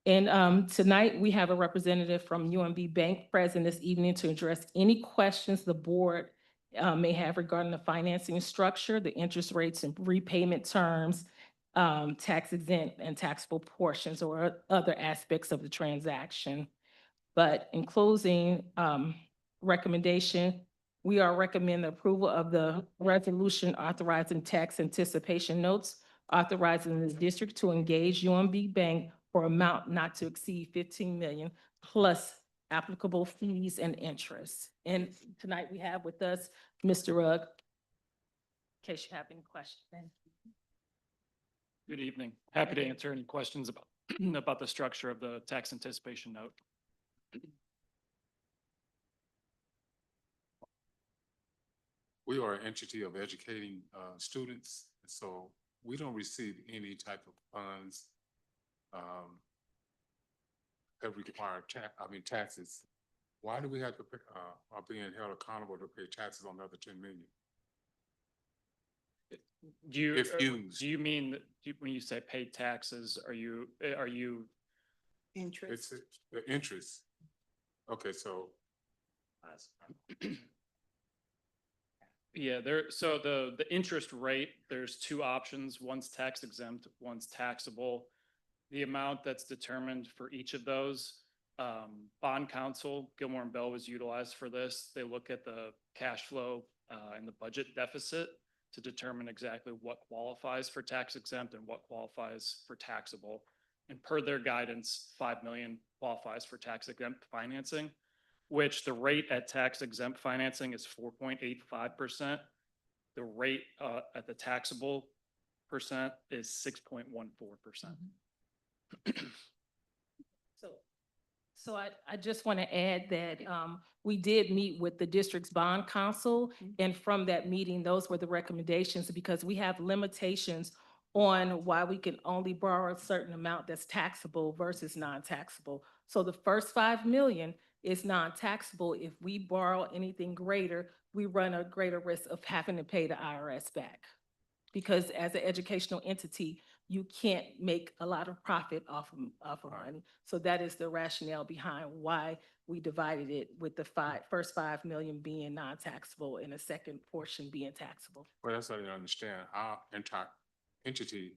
And tonight, we have a representative from UMB Bank present this evening to address any questions the board may have regarding the financing structure, the interest rates and repayment terms, tax exempt and taxable portions or other aspects of the transaction. But in closing, recommendation, we are recommending approval of the resolution authorizing tax anticipation notes, authorizing the district to engage UMB Bank for amount not to exceed 15 million plus applicable fees and interest. And tonight we have with us Mr. Rugg, in case you have any questions. Good evening. Happy to answer any questions about, about the structure of the tax anticipation note. We are an entity of educating students, so we don't receive any type of funds that require taxes. Why do we have to pay, are being held accountable to pay taxes on the other 10 million? Do you, If used. do you mean, when you say pay taxes, are you, Interest. It's the interest. Okay, so yeah, so the interest rate, there's two options. One's tax exempt, one's taxable. The amount that's determined for each of those, bond counsel, Gilmore and Bell was utilized for this. They look at the cash flow and the budget deficit to determine exactly what qualifies for tax exempt and what qualifies for taxable. And per their guidance, 5 million qualifies for tax exempt financing, which the rate at tax exempt financing is 4.85%. The rate at the taxable percent is 6.14%. So I just want to add that we did meet with the district's bond counsel, and from that meeting, those were the recommendations, because we have limitations on why we can only borrow a certain amount that's taxable versus non-taxable. So the first 5 million is non-taxable. If we borrow anything greater, we run a greater risk of having to pay the IRS back. Because as an educational entity, you can't make a lot of profit off of money. So that is the rationale behind why we divided it, with the first 5 million being non-taxable and the second portion being taxable. well, that's what I didn't understand. Our entire entity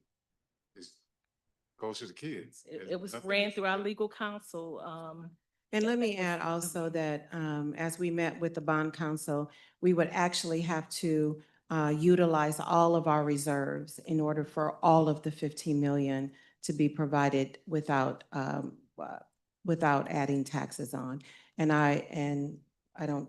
goes to the kids. It was Nothing- ran through our legal counsel. And let me add also that as we met with the bond council, we would actually have to utilize all of our reserves in order for all of the 15 million to be provided without adding taxes on. And I don't,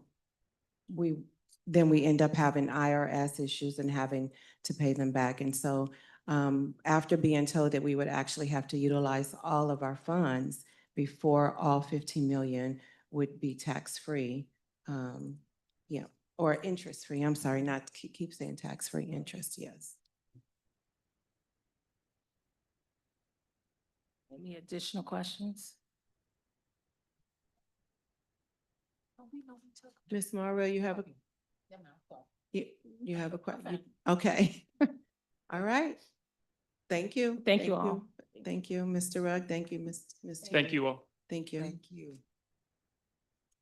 then we end up having IRS issues and having to pay them back. And so after being told that we would actually have to utilize all of our funds before all 15 million would be tax-free, yeah, or interest-free, I'm sorry, not keep saying tax-free, interest, yes. Any additional questions? Ms. Morrow, you have a, you have a question? Okay. All right. Thank you. Thank you all. Thank you, Mr. Rugg. Thank you, Ms. Thank you all. Thank you. Thank you.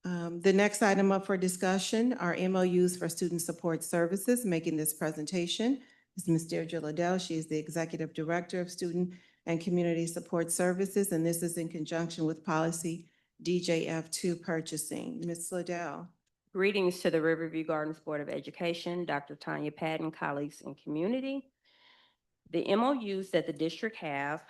The next item up for discussion are MOUs for student support services. Making this presentation is Ms. Deirdre Liddell. She is the Executive Director of Student and Community Support Services, and this is in conjunction with policy DJF2 purchasing. Ms. Liddell. Greetings to the Riverview Gardens Board of Education, Dr. Tanya Patton, colleagues and community. The MOUs that the district have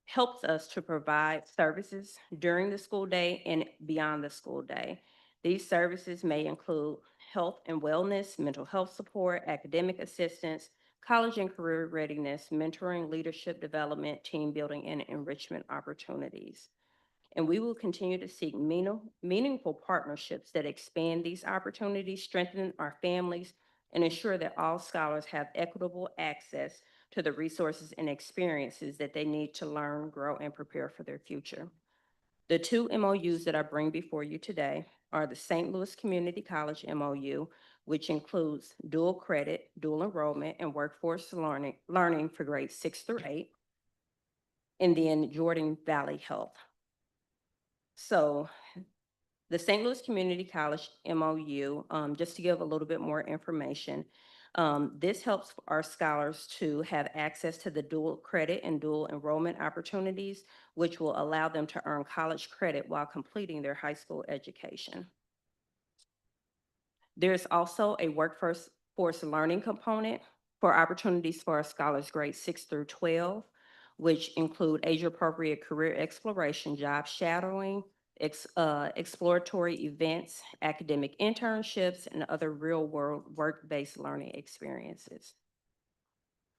helps us to provide services during the school day and beyond the school day. These services may include health and wellness, mental health support, academic assistance, college and career readiness, mentoring, leadership development, team building, and enrichment opportunities. And we will continue to seek meaningful partnerships that expand these opportunities, strengthen our families, and ensure that all scholars have equitable access to the resources and experiences that they need to learn, grow, and prepare for their future. The two MOUs that I bring before you today are the St. Louis Community College MOU, which includes dual credit, dual enrollment, and workforce learning for grades 6 through 8, and then Jordan Valley Health. So The St. Louis Community College MOU, just to give a little bit more information, this helps our scholars to have access to the dual credit and dual enrollment opportunities, which will allow them to earn college credit while completing their high school education. There's also a workforce learning component for opportunities for our scholars grades 6 through 12, which include age-appropriate career exploration, job shadowing, exploratory events, academic internships, and other real-world work-based learning experiences.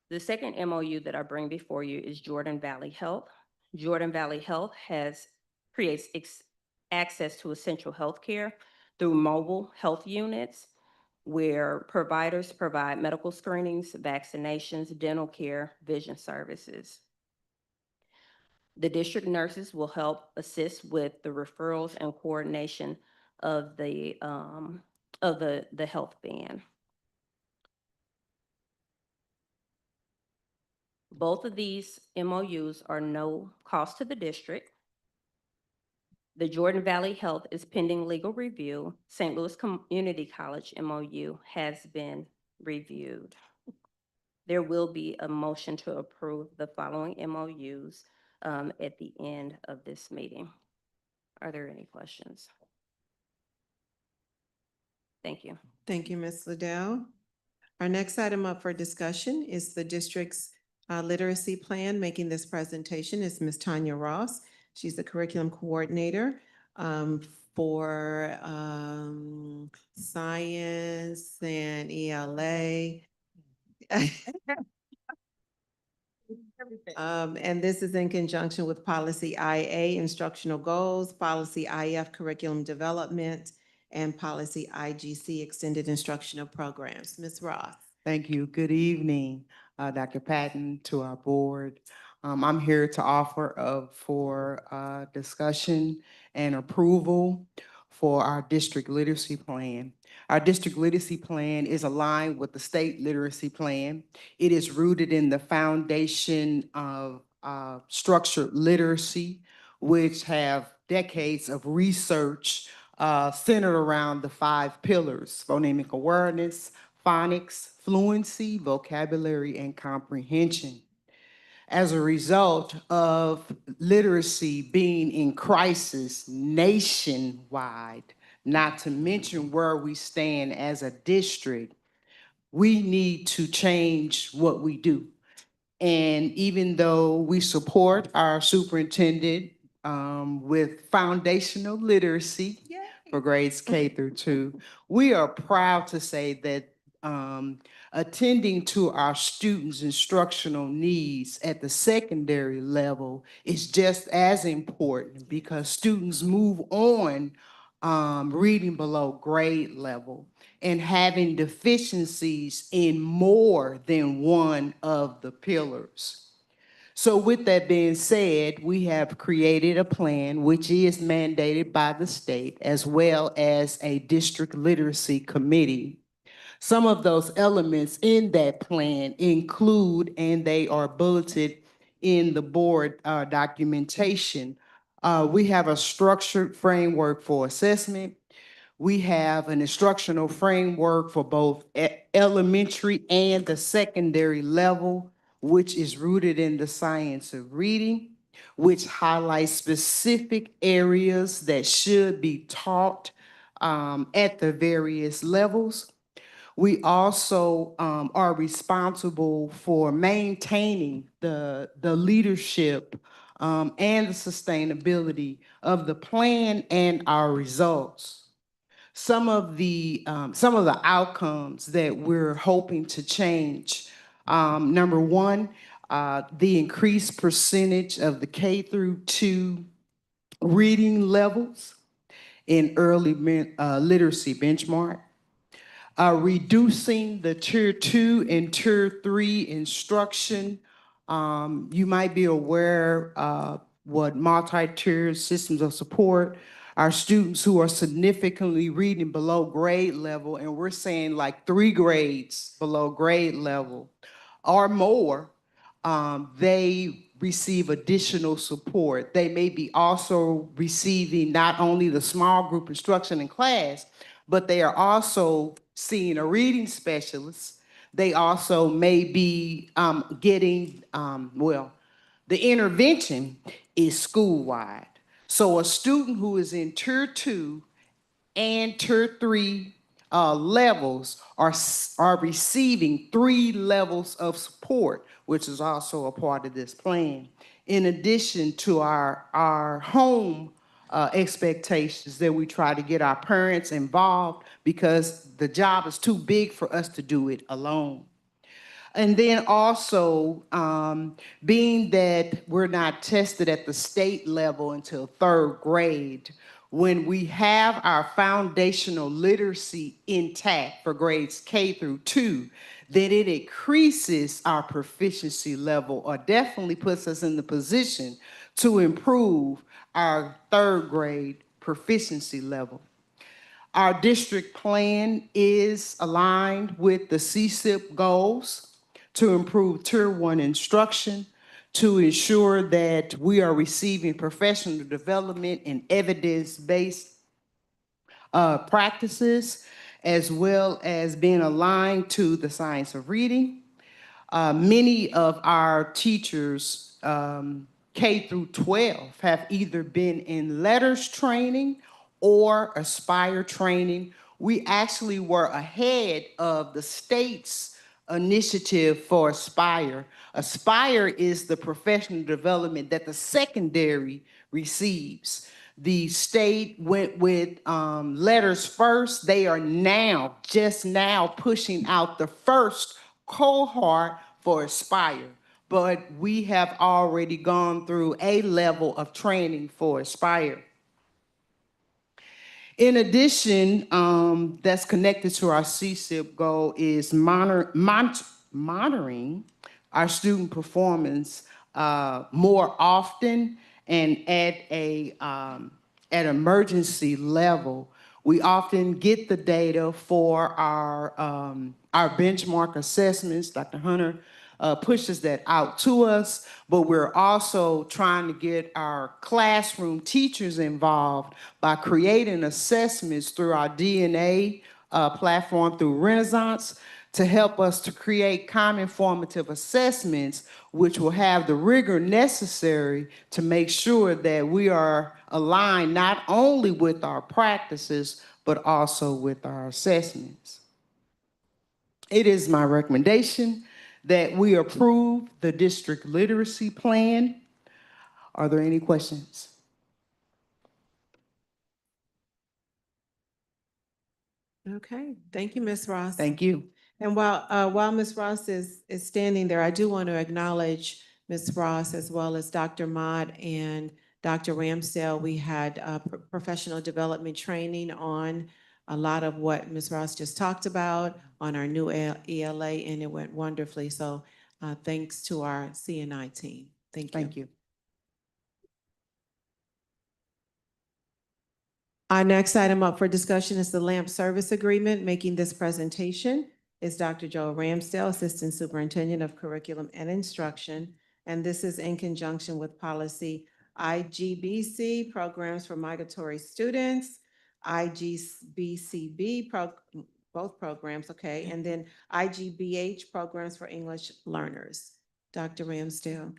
The second MOU that I bring before you is Jordan Valley Health. Jordan Valley Health creates access to essential health care through mobile health units where providers provide medical screenings, vaccinations, dental care, vision services. The district nurses will help assist with the referrals and coordination of the health ban. Both of these MOUs are no cost to the district. The Jordan Valley Health is pending legal review. St. Louis Community College MOU has been reviewed. There will be a motion to approve the following MOUs at the end of this meeting. Are there any questions? Thank you. Thank you, Ms. Liddell. Our next item up for discussion is the district's literacy plan. Making this presentation is Ms. Tanya Ross. She's the curriculum coordinator for science and ELA. And this is in conjunction with policy IA, instructional goals, policy IF, curriculum development, and policy IGC, extended instructional programs. Ms. Ross. Thank you. Good evening, Dr. Patton, to our board. I'm here to offer for discussion and approval for our district literacy plan. Our district literacy plan is aligned with the state literacy plan. It is rooted in the foundation of structured literacy, which have decades of research centered around the 5 pillars: phonemic awareness, phonics, fluency, vocabulary, and comprehension. As a result of literacy being in crisis nationwide, not to mention where we stand as a district, we need to change what we do. And even though we support our superintendent with foundational literacy for grades K through 2, we are proud to say that attending to our students' instructional needs at the secondary level is just as important, because students move on reading below grade level and having deficiencies in more than one of the pillars. So with that being said, we have created a plan which is mandated by the state, as well as a district literacy committee. Some of those elements in that plan include, and they are bulleted in the board documentation, we have a structured framework for assessment. We have an instructional framework for both elementary and the secondary level, which is rooted in the science of reading, which highlights specific areas that should be taught at the various levels. We also are responsible for maintaining the leadership and the sustainability of the plan and our results. Some of the outcomes that we're hoping to change. Number one, the increased percentage of the K through 2 reading levels in early literacy benchmark. Reducing the tier 2 and tier 3 instruction. You might be aware what multi-tier systems of support are students who are significantly reading below grade level, and we're saying like 3 grades below grade level or more. They receive additional support. They may be also receiving not only the small group instruction in class, but they are also seeing a reading specialist. They also may be getting, the intervention is school-wide. So a student who is in Tier 2 and Tier 3 levels are receiving 3 levels of support, which is also a part of this plan. In addition to our home expectations that we try to get our parents involved because the job is too big for us to do it alone. And then also, being that we're not tested at the state level until 3rd grade, when we have our foundational literacy intact for grades K through 2, then it increases our proficiency level or definitely puts us in the position to improve our 3rd grade proficiency level. Our district plan is aligned with the CSIP goals to improve Tier 1 instruction, to ensure that we are receiving professional development and evidence-based practices, as well as being aligned to the science of reading. Many of our teachers, K through 12, have either been in letters training or Aspire training. We actually were ahead of the state's initiative for Aspire. Aspire is the professional development that the secondary receives. The state went with letters first. They are now, just now, pushing out the first cohort for Aspire, but we have already gone through a level of training for Aspire. In addition, that's connected to our CSIP goal is monitoring our student performance more often and at emergency level. We often get the data for our benchmark assessments. Dr. Hunter pushes that out to us, but we're also trying to get our classroom teachers involved by creating assessments through our DNA platform through Renaissance to help us to create common formative assessments, which will have the rigor necessary to make sure that we are aligned not only with our practices, but also with our assessments. It is my recommendation that we approve the district literacy plan. Are there any questions? Okay, thank you, Ms. Ross. Thank you. And while Ms. Ross is standing there, I do want to acknowledge Ms. Ross as well as Dr. Mott and Dr. Ramsdale. We had professional development training on a lot of what Ms. Ross just talked about on our new ELA, and it went wonderfully. So thanks to our CNI team. Thank you. Thank you. Our next item up for discussion is the LAMP service agreement. Making this presentation is Dr. Joe Ramsdale, Assistant Superintendent of Curriculum and Instruction. And this is in conjunction with policy IGBC, Programs for Migratory Students, IGBCB, both programs, okay, and then IGBH, Programs for English Learners. Dr. Ramsdale.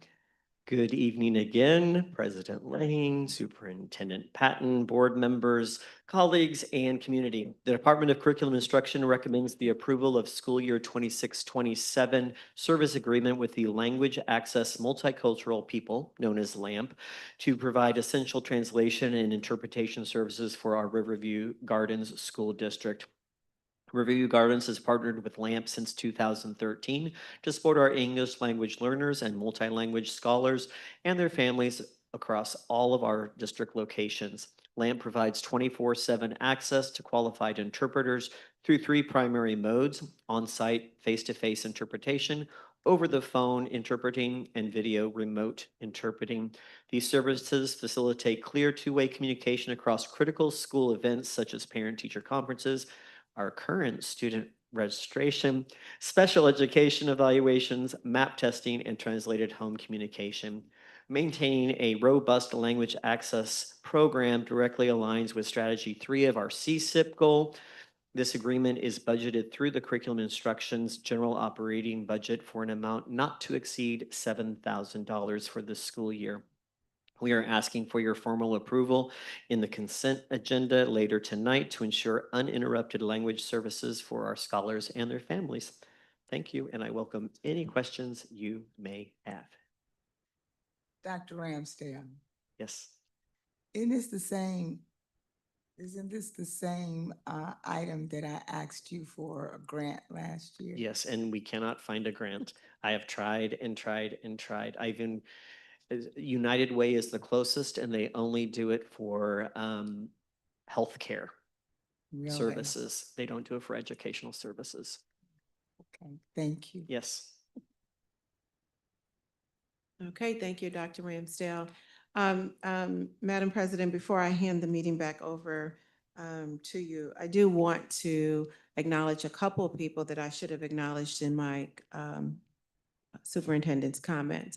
Good evening again, President Lane, Superintendent Patton, board members, colleagues, and community. The Department of Curriculum Instruction recommends the approval of school year 26-27 service agreement with the Language Access Multicultural People, known as LAMP, to provide essential translation and interpretation services for our Riverview Gardens School District. Riverview Gardens has partnered with LAMP since 2013 to support our English language learners and multi-language scholars and their families across all of our district locations. LAMP provides 24/7 access to qualified interpreters through 3 primary modes: on-site, face-to-face interpretation, over the phone interpreting, and video remote interpreting. These services facilitate clear two-way communication across critical school events such as parent-teacher conferences, our current student registration, special education evaluations, map testing, and translated home communication. Maintaining a robust language access program directly aligns with strategy 3 of our CSIP goal. This agreement is budgeted through the curriculum instructions general operating budget for an amount not to exceed $7,000 for this school year. We are asking for your formal approval in the consent agenda later tonight to ensure uninterrupted language services for our scholars and their families. Thank you, and I welcome any questions you may have. Dr. Ramsdale, Yes. isn't this the same item that I asked you for a grant last year? Yes, and we cannot find a grant. I have tried and tried and tried. I even, United Way is the closest, and they only do it for healthcare Really? services. They don't do it for educational services. Okay, thank you. Yes. Okay, thank you, Dr. Ramsdale. Madam President, before I hand the meeting back over to you, I do want to acknowledge a couple of people that I should have acknowledged in my superintendent's comments.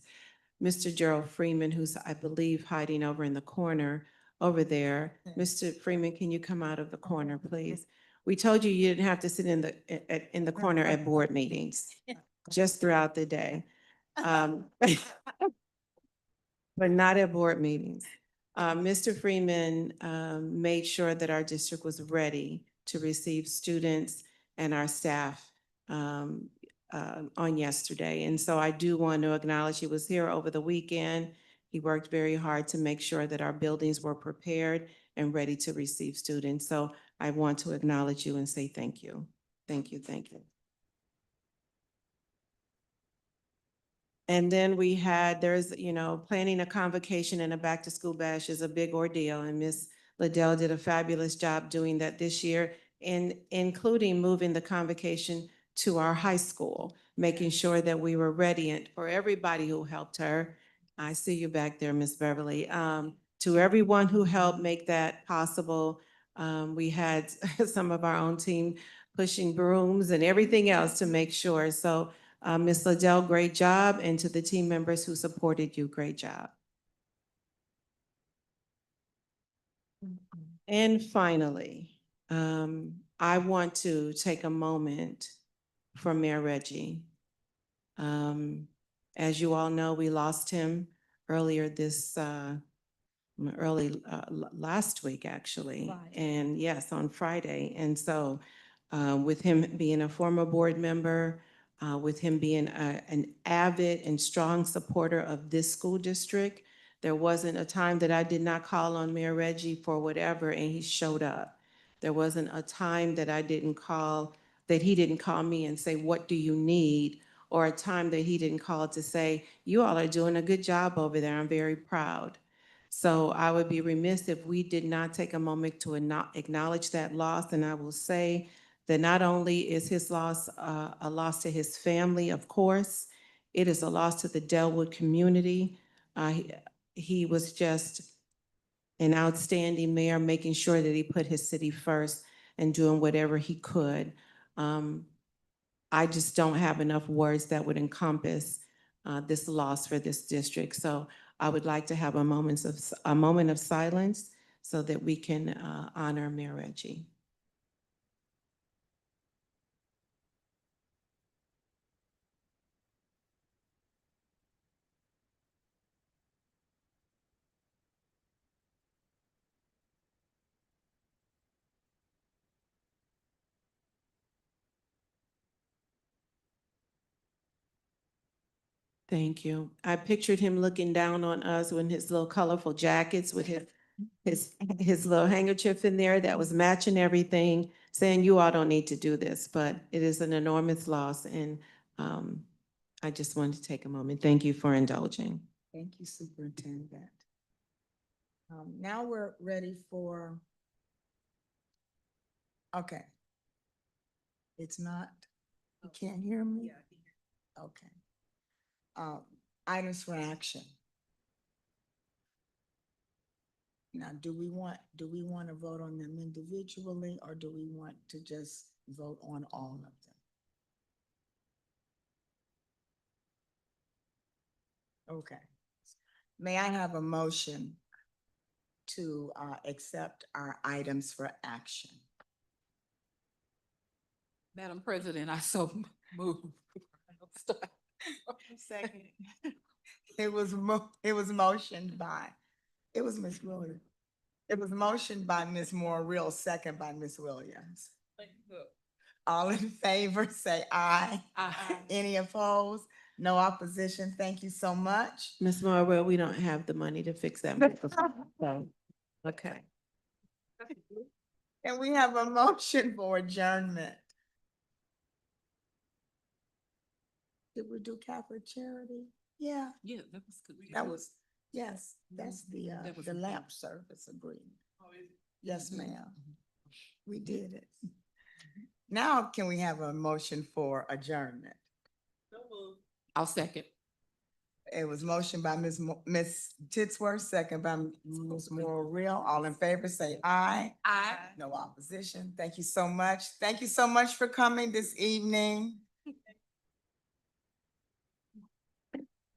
Mr. Gerald Freeman, who's, I believe, hiding over in the corner over there. Mr. Freeman, can you come out of the corner, please? We told you you didn't have to sit in the corner at board meetings, just throughout the day. But not at board meetings. Mr. Freeman made sure that our district was ready to receive students and our staff on yesterday. And so I do want to acknowledge he was here over the weekend. He worked very hard to make sure that our buildings were prepared and ready to receive students. So I want to acknowledge you and say thank you. Thank you, thank you. And then we had, planning a convocation and a back to school bash is a big ordeal. And Ms. Liddell did a fabulous job doing that this year, and including moving the convocation to our high school, making sure that we were ready, and for everybody who helped her. I see you back there, Ms. Beverly. To everyone who helped make that possible. We had some of our own team pushing brooms and everything else to make sure. So Ms. Liddell, great job, and to the team members who supported you, great job. And finally, I want to take a moment for Mayor Reggie. As you all know, we lost him earlier last week, actually. Friday. And yes, on Friday. And so with him being a former board member, with him being an avid and strong supporter of this school district, there wasn't a time that I did not call on Mayor Reggie for whatever, and he showed up. There wasn't a time that he didn't call me and say, what do you need? Or a time that he didn't call to say, you all are doing a good job over there. I'm very proud. So I would be remiss if we did not take a moment to acknowledge that loss. And I will say that not only is his loss a loss to his family, of course, it is a loss to the Delwood community. He was just an outstanding mayor, making sure that he put his city first and doing whatever he could. I just don't have enough words that would encompass this loss for this district. So I would like to have a moment of silence so that we can honor Mayor Reggie. Thank you. I pictured him looking down on us in his little colorful jackets with his little handkerchief in there that was matching everything, saying you all don't need to do this, but it is an enormous loss. And I just wanted to take a moment. Thank you for indulging. Thank you, Superintendent. Now we're ready for, okay. It's not, you can't hear me? Okay. Items for action. Now, do we want to vote on them individually, or do we want to just vote on all of them. Okay. May I have a motion to accept our items for action? Madam President, I so move. Second. It was motioned by, it was Ms. Williams. It was motioned by Ms. Moore, real second by Ms. Williams. All in favor, say aye. Aye. Any opposed? No opposition. Thank you so much. Ms. Marwell, we don't have the money to fix that. microphone, so, okay. And we have a motion for adjournment. Did we do Catholic Charity? Yeah, Yeah, that was good. that was, yes, that's That was the good. lamp service agreement. Yes, ma'am. We did it. Now can we have a motion for adjournment? I'll second. It was motioned by Ms. Titsworth, second by Ms. Moore Real. All in favor, say aye. Aye. No opposition. Thank you so much. Thank you so much for coming this evening.